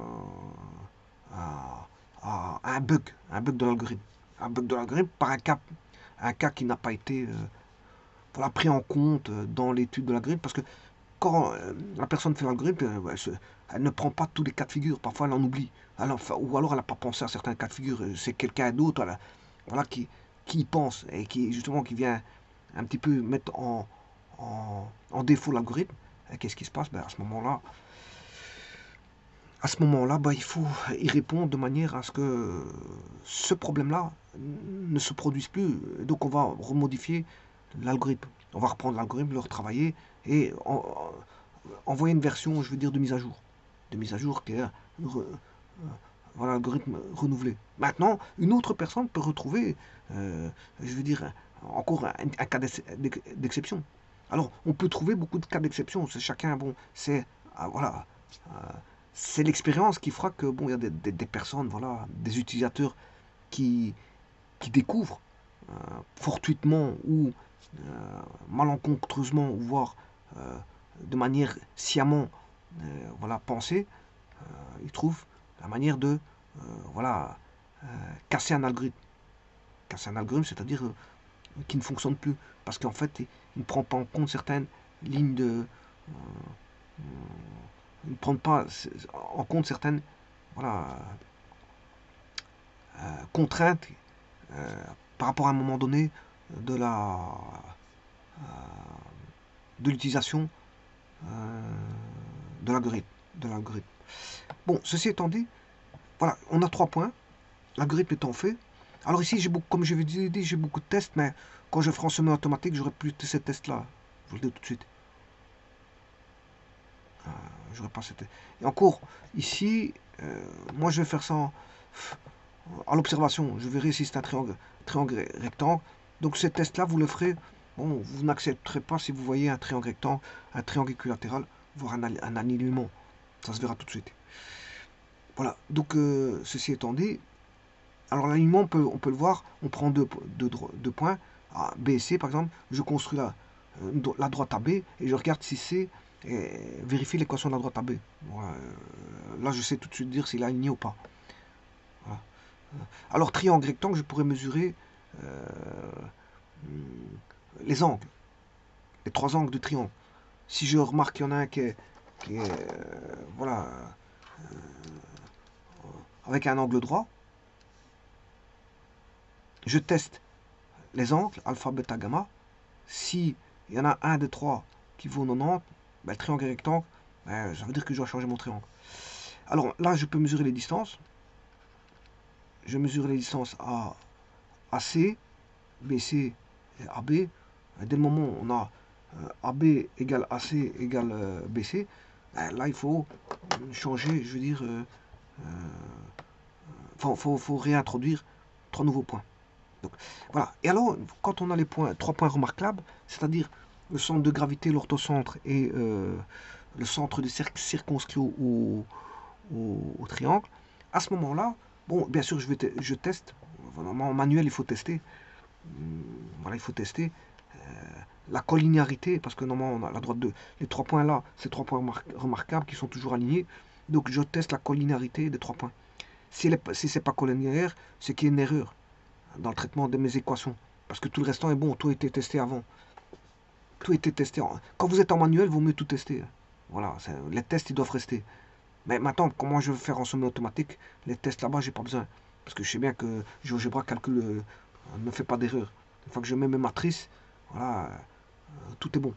à, à un bug de l'algorithme. Un bug de l'algorithme par un cas qui n'a pas été voilà, pris en compte dans l'étude de l'algorithme, parce que quand la personne fait l'algorithme, elle ne prend pas tous les cas de figure, parfois elle en oublie. Alors, ou alors elle n'a pas pensé à certains cas de figure, c'est quelqu'un d'autre voilà, qui y pense et qui justement qui vient un petit peu mettre en défaut l'algorithme. Qu'est-ce qui se passe? Ben, à ce moment-là, bah, il faut y répondre de manière à ce que ce problème-là ne se produise plus. Donc on va remodifier l'algorithme. On va reprendre l'algorithme, le retravailler et envoyer une version, je veux dire, de mise à jour. De mise à jour qui est voilà, l'algorithme renouvelé. Maintenant, une autre personne peut retrouver, je veux dire, encore un cas d'exception. Alors, on peut trouver beaucoup de cas d'exception. C'est chacun, bon, c'est voilà, euh, c'est l'expérience qui fera que bon, il y a des personnes, voilà, des utilisateurs qui, qui découvrent fortuitement ou malencontreusement, voire de manière sciemment voilà, pensée, ils trouvent la manière de voilà, casser un algorithme. Casser un algorithme, c'est-à-dire qui ne fonctionne plus. Parce qu'en fait, il ne prend pas en compte certaines lignes de. Il ne prend pas en compte certaines voilà, contraintes par rapport à un moment donné de de l'utilisation de l'algorithme. Bon, ceci étant dit, voilà, on a 3 points. L'algorithme étant fait. Alors ici, comme je vous dit, j'ai beaucoup de tests, mais quand je ferai en semaine automatique, j'aurai plus de ces tests-là. Je vous le dis tout de suite. J'aurai pas cette... Et encore, ici, moi je vais faire ça à l'observation. Je verrai si c'est un triangle rectangle. Donc ce test-là, vous le ferez. Bon, vous n'accepterez pas si vous voyez un triangle rectangle, un triangle équilatéral, voire un alignement. Ça se verra tout de suite. Voilà, donc ceci étant dit, alors l'alignement, on peut le voir, on prend deux points, A, B et C par exemple, je construis la droite AB et je regarde si C vérifie l'équation de la droite AB. Voilà, là je sais tout de suite dire s'il est aligné ou pas. Alors, triangle, rectangle, je pourrais mesurer les angles, les 3 angles de triangle. Si je remarque qu'il y en a un qui est, voilà, avec un angle droit, je teste les angles, alpha, bêta, gamma. Si il y en a un des 3 qui vaut 90, ben, le triangle et rectangle, ben, ça veut dire que je dois changer mon triangle. Alors là, je peux mesurer les distances. Je mesure les distances à AC, BC et AB. Dès le moment où on a AB égale AC égale BC, ben, là il faut changer, je veux dire, faut réintroduire 3 nouveaux points. Donc, voilà. Et alors, quand on a les points, 3 points remarquables, c'est-à-dire le centre de gravité, l'orthocentre et le centre de cercle circonscrit au triangle, à ce moment-là, bon, bien sûr, je teste. Normalement, en manuel, il faut tester. Voilà, il faut tester la collinéarité, parce que normalement, on a la droite de les 3 points là, ces 3 points remarquables qui sont toujours alignés. Donc, je teste la collinéarité des 3 points. Si ce n'est pas collinéaire, c'est qu'il y a une erreur dans le traitement de mes équations. Parce que tout le restant est bon, tout a été testé avant. Tout a été testé. Quand vous êtes en manuel, il vaut mieux tout tester. Voilà, les tests, ils doivent rester. Mais maintenant, comment je vais faire en semi-automatique, les tests là-bas, j'ai pas besoin. Parce que je sais bien que GeoGebra calcule, ne fait pas d'erreur. Une fois que je mets mes matrices, voilà, tout est bon.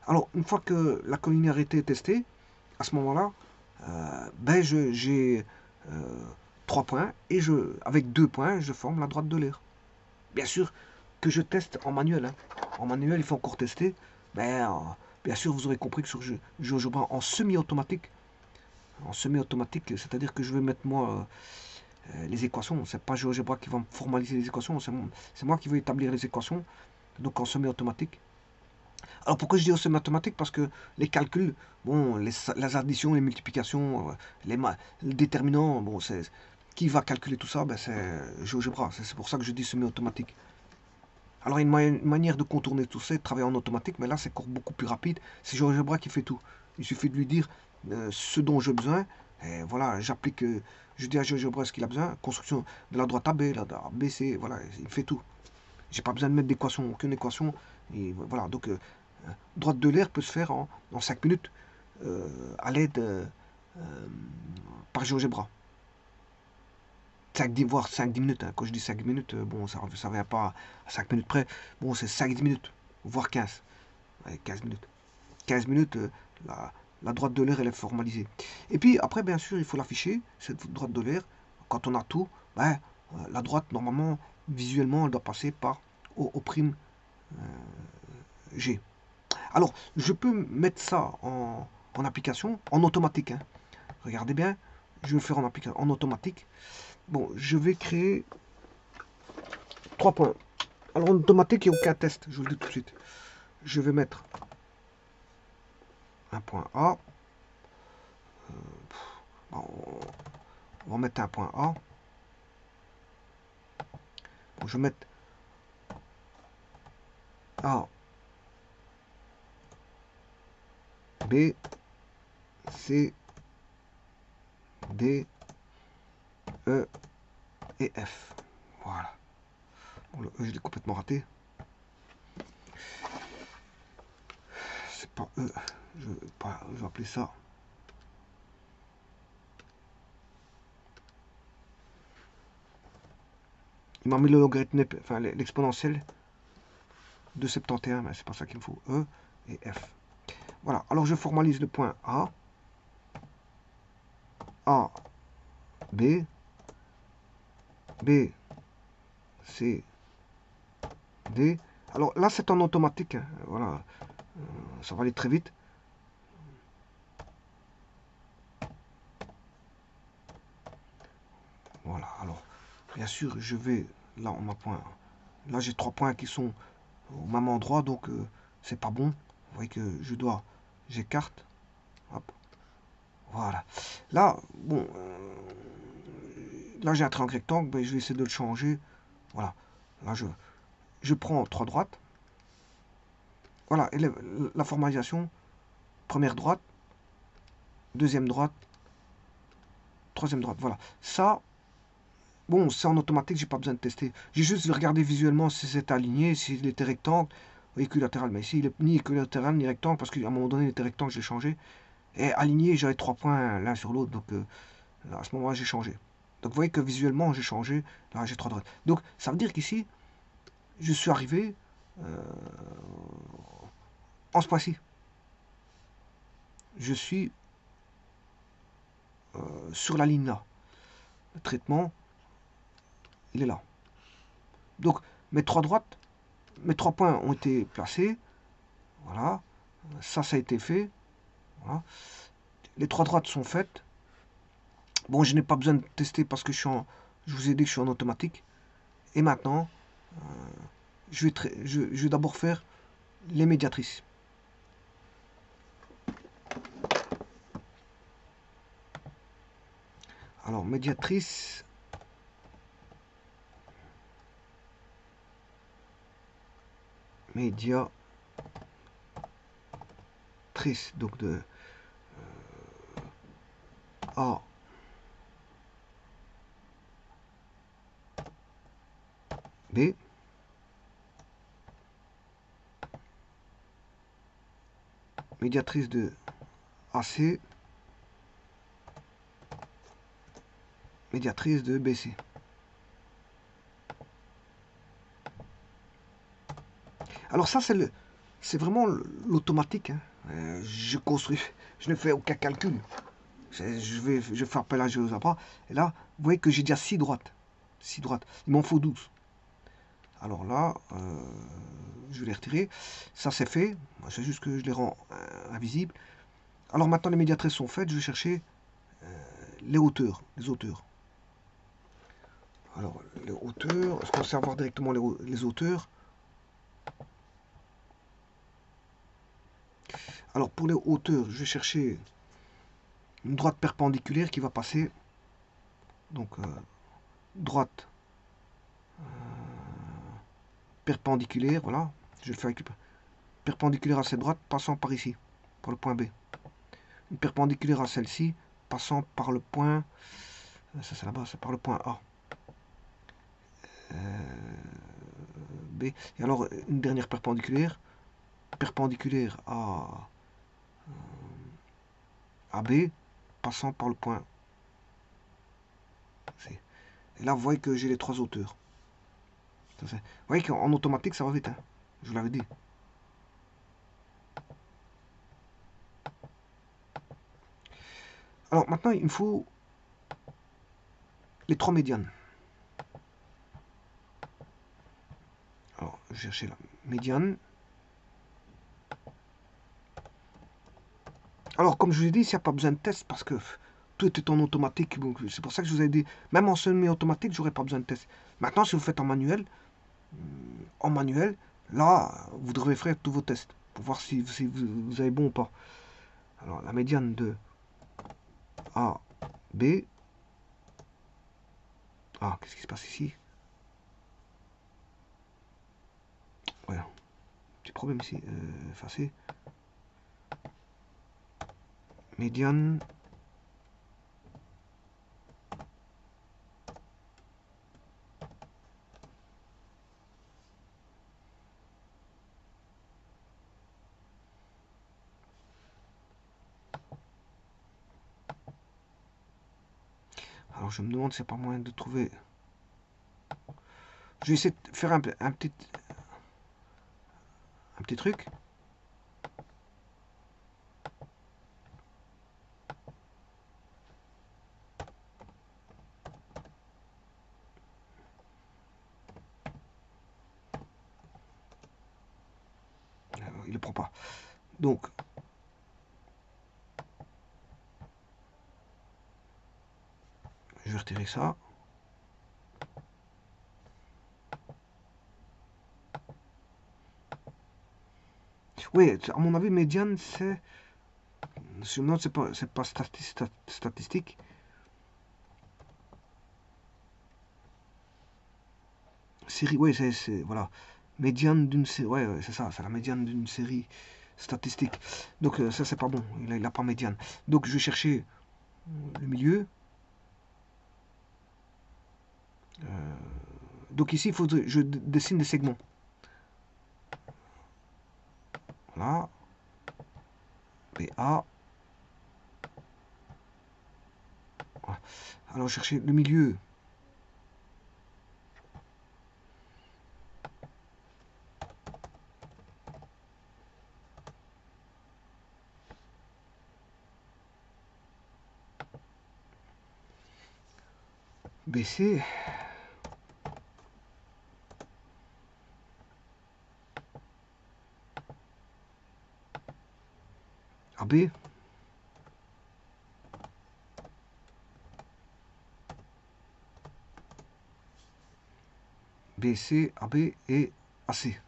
Alors, une fois que la collinéarité est testée, à ce moment-là, ben j'ai 3 points et avec 2 points, je forme la droite de l'air. Bien sûr que je teste en manuel. Hein. En manuel, il faut encore tester. Mais bien sûr, vous aurez compris que sur GeoGebra en semi-automatique, c'est-à-dire que je vais mettre moi les équations. C'est pas GeoGebra qui va me formaliser les équations, c'est moi qui vais établir les équations. Donc en semi-automatique. Alors pourquoi je dis en semi-automatique? Parce que les calculs, bon, les additions, les multiplications, le déterminant, bon, c'est qui va calculer tout ça, ben, c'est GeoGebra. C'est pour ça que je dis semi-automatique. Alors, il y a une manière de contourner tout ça, de travailler en automatique, mais là, c'est encore beaucoup plus rapide. C'est GeoGebra qui fait tout. Il suffit de lui dire ce dont j'ai besoin. Et voilà, j'applique, je dis à GeoGebra ce qu'il a besoin. Construction de la droite AB, la droite BC, voilà, il fait tout. J'ai pas besoin de mettre d'équation, aucune équation. Et voilà, donc, droite de l'air peut se faire en 5 minutes à l'aide par GeoGebra. 5, voire 5-10 minutes. Hein. Quand je dis 5 minutes, bon, ça ne vient pas à 5 minutes près. Bon, c'est 5-10 minutes, voire 15. Ouais, 15 minutes. 15 minutes, la droite de l'air, elle est formalisée. Et puis, après, bien sûr, il faut l'afficher, cette droite de l'air. Quand on a tout, ben, la droite, normalement, visuellement, elle doit passer par O', G. Alors, je peux mettre ça en application, en automatique. Hein. Regardez bien, je vais le faire en automatique. Bon, je vais créer 3 points. Alors en automatique, il n'y a aucun test, je vous le dis tout de suite. Je vais mettre un point A. On va mettre un point A. Bon, je vais mettre A, B, C, D, E et F. Voilà. Bon, le E, je l'ai complètement raté. C'est pas E. Je vais appeler ça. Il m'a mis le logarithme, enfin l'exponentielle de 71, mais c'est pas ça qu'il me faut. E et F. Voilà. Alors je formalise le point A, B, B, C, D. Alors là, c'est en automatique. Hein. Voilà. Ça va aller très vite. Voilà. Alors, bien sûr, je vais... Là, on a point. Là, j'ai 3 points qui sont au même endroit, donc c'est pas bon. Vous voyez que je dois... J'écarte. Hop. Voilà. Là, bon... là, j'ai un triangle rectangle. Ben, je vais essayer de le changer. Voilà. Là, je prends 3 droites. Voilà. Et la formalisation... Première droite, deuxième droite, troisième droite. Voilà. Ça, Bon, c'est en automatique, j'ai pas besoin de tester. J'ai juste regardé visuellement si c'était aligné, s'il était rectangle ou équilatéral. Mais ici, il est ni équilatéral ni rectangle, parce qu'à un moment donné, il était rectangle, j'ai changé. Et aligné, j'avais 3 points l'un sur l'autre, donc à ce moment-là, j'ai changé. Donc vous voyez que visuellement, j'ai changé. Là, j'ai 3 droites. Donc ça veut dire qu'ici, je suis arrivé en ce point-ci. Je suis sur la ligne là. Le traitement, il est là. Donc mes 3 droites, mes 3 points ont été placés. Voilà. Ça a été fait. Voilà. Les 3 droites sont faites. Bon, je n'ai pas besoin de tester parce que je vous ai dit que je suis en automatique. Et maintenant, je vais d'abord faire les médiatrices. Alors, médiatrice. Médiatrice. Donc de A. B. Médiatrice de AC. Médiatrice de BC. Alors ça, c'est vraiment l'automatique. Hein. Je construis, je ne fais aucun calcul. Je fais appel à GeoGebra. Et là, vous voyez que j'ai déjà 6 droites. 6 droites. Il m'en faut 12. Alors là, je vais les retirer. Ça, c'est fait. C'est juste que je les rends invisibles. Alors maintenant, les médiatrices sont faites. Je vais chercher les hauteurs. Les hauteurs. Alors, les hauteurs. Est-ce qu'on sait avoir directement les hauteurs? Alors, pour les hauteurs, je vais chercher une droite perpendiculaire qui va passer. Donc, droite perpendiculaire, voilà. Je vais le faire avec perpendiculaire à cette droite, passant par ici, par le point B. Une perpendiculaire à celle-ci, passant par le point... Ça, c'est là-bas, c'est par le point A. B. Et alors, une dernière perpendiculaire. Perpendiculaire à B, passant par le point C. Et là, vous voyez que j'ai les 3 hauteurs. Vous voyez qu'en automatique, ça va vite. Hein. Je vous l'avais dit. Alors, maintenant, il me faut les 3 médianes. Alors, je vais chercher la médiane. Alors, comme je vous ai dit, il n'y a pas besoin de test parce que tout est en automatique. C'est pour ça que je vous ai dit, même en semi-automatique, j'aurais pas besoin de test. Maintenant, si vous faites en manuel, là, vous devrez faire tous vos tests pour voir si vous avez bon ou pas. Alors, la médiane de A, B. Ah, qu'est-ce qui se passe ici? Ouais, petit problème ici. Effacer. Médiane. Alors je me demande s'il n'y a pas moyen de trouver. Je vais essayer de faire un petit truc. Alors, il ne le prend pas. Donc, je vais retirer ça. Oui, à mon avis, médiane, c'est... Non, c'est pas statistique. Série, oui, c'est... Voilà. Médiane d'une série... Ouais, c'est ça, c'est la médiane d'une série statistique. Donc, ça, c'est pas bon. Il n'a pas médiane. Donc, je vais chercher le milieu. Donc ici, il faut que je dessine des segments. Voilà. BA. Voilà. Alors, chercher le milieu. BC. AB. BC, AB et AC.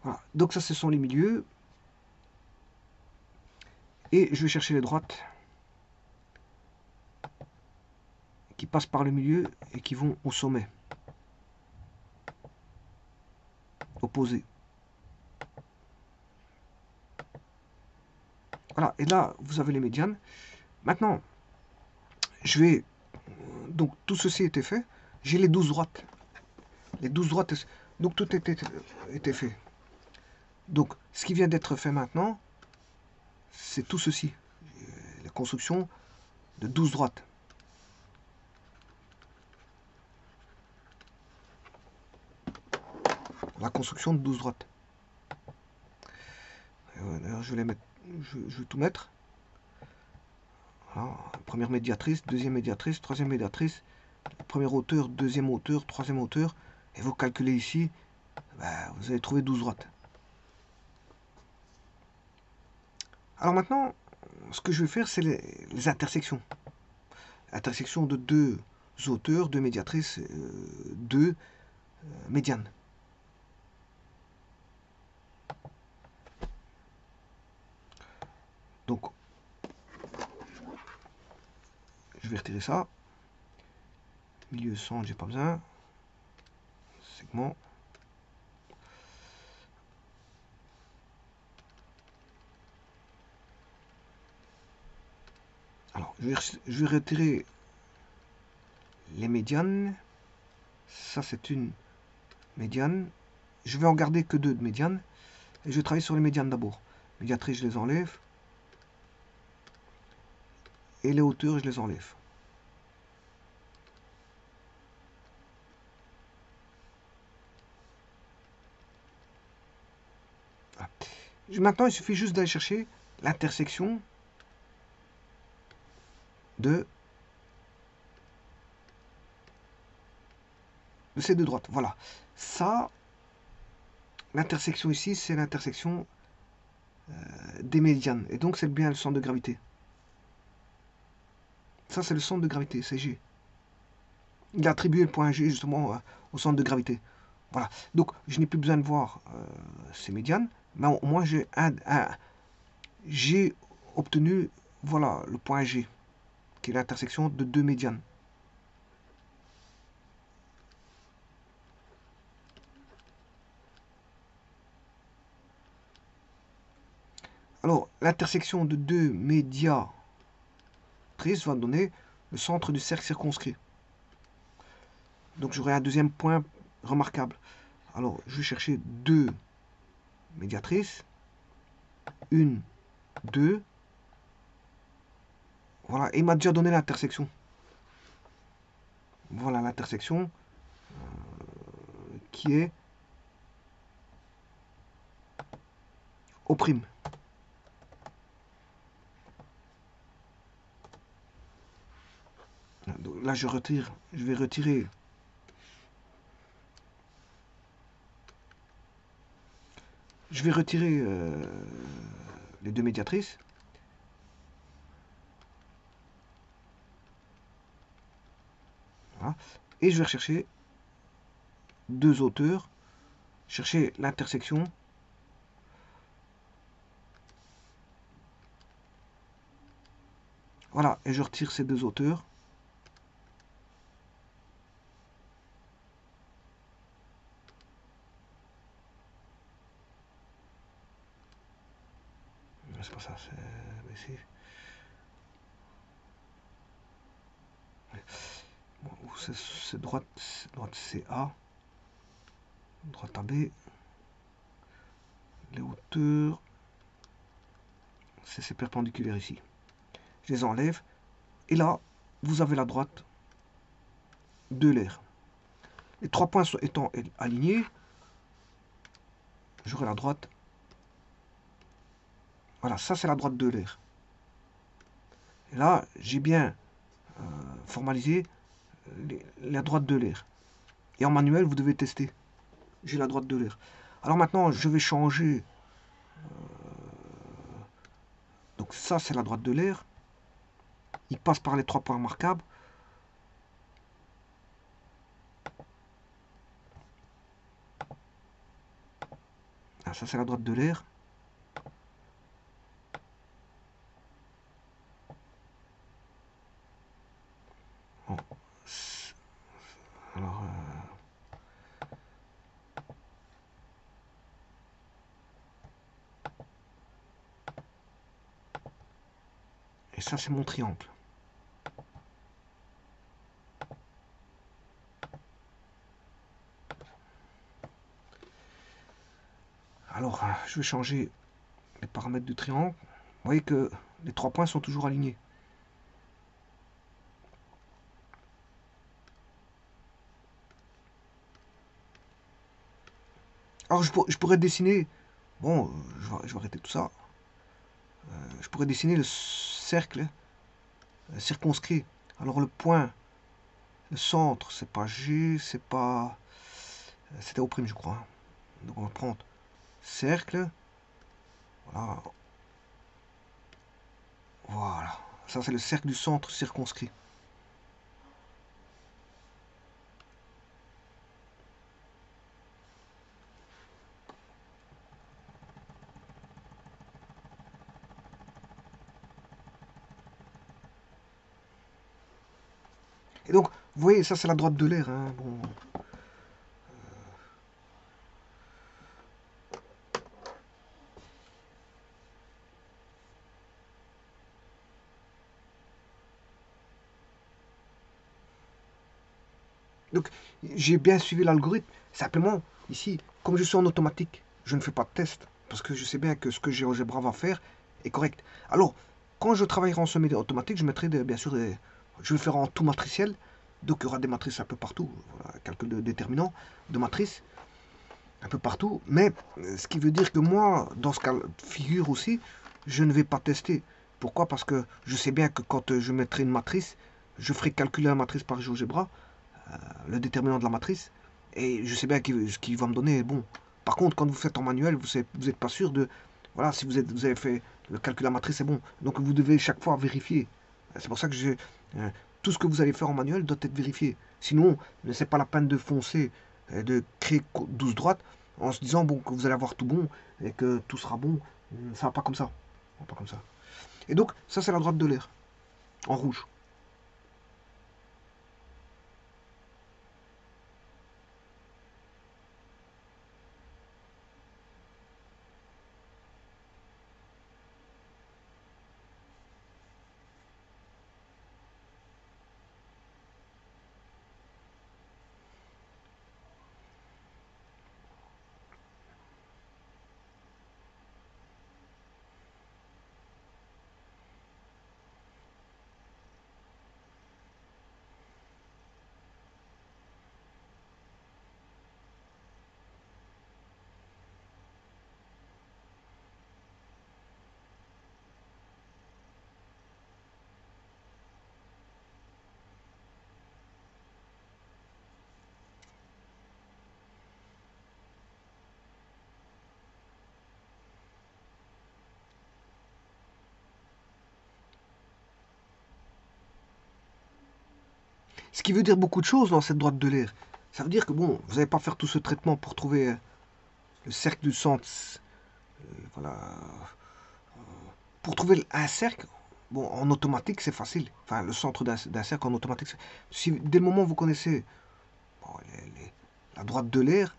Voilà. Donc ça, ce sont les milieux. Et je vais chercher les droites qui passent par le milieu et qui vont au sommet. Opposé. Voilà. Et là, vous avez les médianes. Maintenant, je vais... Donc tout ceci était fait. J'ai les 12 droites. Les 12 droites. Donc tout était fait. Donc ce qui vient d'être fait maintenant, c'est tout ceci. La construction de 12 droites. La construction de 12 droites. D'ailleurs, je vais les mettre. Je vais tout mettre. Voilà. Première médiatrice, deuxième médiatrice, troisième médiatrice, première hauteur, deuxième hauteur, troisième hauteur. Et vous calculez ici, ben, vous allez trouver 12 droites. Alors maintenant, ce que je vais faire, c'est les intersections. Intersection de deux hauteurs, deux médiatrices, deux médianes. Donc, je vais retirer ça. Milieu centre, j'ai pas besoin. Segment. Alors, je vais retirer les médianes. Ça, c'est une médiane. Je vais en garder que deux de médianes. Et je vais travailler sur les médianes d'abord. Médiatrices, je les enlève. Et les hauteurs, je les enlève. Voilà. Maintenant, il suffit juste d'aller chercher l'intersection de ces deux droites. Voilà. Ça, l'intersection ici, c'est l'intersection des médianes. Et donc, c'est bien le centre de gravité. Ça, c'est le centre de gravité, c'est G. Il a attribué le point G justement au centre de gravité. Voilà. Donc, je n'ai plus besoin de voir ces médianes. Mais au moins, j'ai obtenu voilà, le point G, qui est l'intersection de deux médianes. Alors, l'intersection de deux médiatrices va donner le centre du cercle circonscrit. Donc, j'aurai un deuxième point remarquable. Alors, je vais chercher deux médiatrices. Une, deux. Voilà, et il m'a déjà donné l'intersection. Voilà l'intersection qui est au prime. Donc là, je vais retirer les deux médiatrices. Voilà. Et je vais rechercher deux hauteurs, chercher l'intersection. Voilà, et je retire ces deux hauteurs. ça, c'est ici. Bon, c'est droite c'est A, droite AB, les hauteurs, c'est ces perpendiculaires ici. Je les enlève, et là, vous avez la droite de l'air. Les 3 points étant alignés, j'aurai la droite. Voilà, ça c'est la droite de l'air. Et là, j'ai bien formalisé la droite de l'air. Et en manuel, vous devez tester. J'ai la droite de l'air. Alors maintenant, je vais changer. Donc ça, c'est la droite de l'air. Il passe par les 3 points marquables. Ah, ça, c'est la droite de l'air. Bon. Alors, et ça, c'est mon triangle. Alors, je vais changer les paramètres du triangle. Vous voyez que les 3 points sont toujours alignés. Alors, je pourrais dessiner... Bon, je vais arrêter tout ça. Je pourrais dessiner le cercle circonscrit. Alors, le point, le centre, c'est pas G, c'est pas... C'était O', je crois. Donc, on va prendre cercle. Voilà. Voilà. Ça, c'est le cercle du centre circonscrit. Et donc, vous voyez, ça, c'est la droite de l'air. Hein. Bon. Donc, j'ai bien suivi l'algorithme. Simplement, ici, comme je suis en automatique, je ne fais pas de test. Parce que je sais bien que ce que GeoGebra va faire est correct. Alors, quand je travaillerai en semi-automatique, je mettrai bien sûr je vais faire en tout matriciel. Donc, il y aura des matrices un peu partout. Voilà, calcul de déterminants de matrices un peu partout. Mais ce qui veut dire que moi, dans ce cas de figure aussi, je ne vais pas tester. Pourquoi? Parce que je sais bien que quand je mettrai une matrice, je ferai calculer la matrice par GeoGebra, le déterminant de la matrice, et je sais bien ce qu'il va me donner. Bon, par contre, quand vous faites en manuel, vous n'êtes pas sûr de... Voilà, si vous avez fait le calcul de la matrice, c'est bon. Donc vous devez chaque fois vérifier. C'est pour ça que tout ce que vous allez faire en manuel doit être vérifié. Sinon, c'est pas la peine de foncer, de créer 12 droites en se disant bon, que vous allez avoir tout bon et que tout sera bon. Ça va pas comme ça. Ça va pas comme ça. Et donc, ça, c'est la droite de l'air, en rouge. Ce qui veut dire beaucoup de choses dans cette droite de l'air. Ça veut dire que bon, vous n'allez pas faire tout ce traitement pour trouver le cercle du centre. Voilà. Pour trouver un cercle, bon, en automatique, c'est facile. Enfin, le centre d'un cercle en automatique, si dès le moment où vous connaissez bon, la droite de l'air,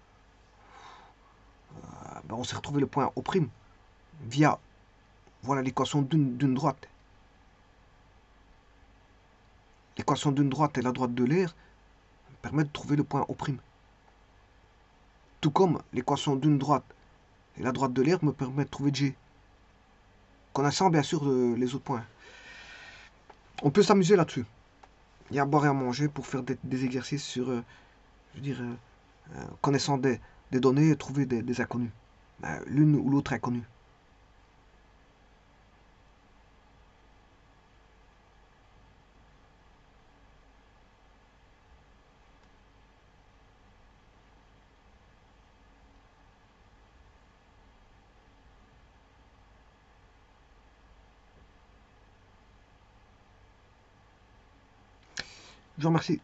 ben, on s'est retrouvé le point O' via Voilà l'équation d'une droite. L'équation d'une droite et la droite de l'aire permettent de trouver le point O'. Tout comme l'équation d'une droite et la droite de l'aire me permet de trouver G. Connaissant bien sûr les autres points. On peut s'amuser là-dessus. Il y a à boire et à manger pour faire des exercices sur, je veux dire, connaissant des données et trouver des inconnus. L'une ou l'autre inconnue. Je vous remercie.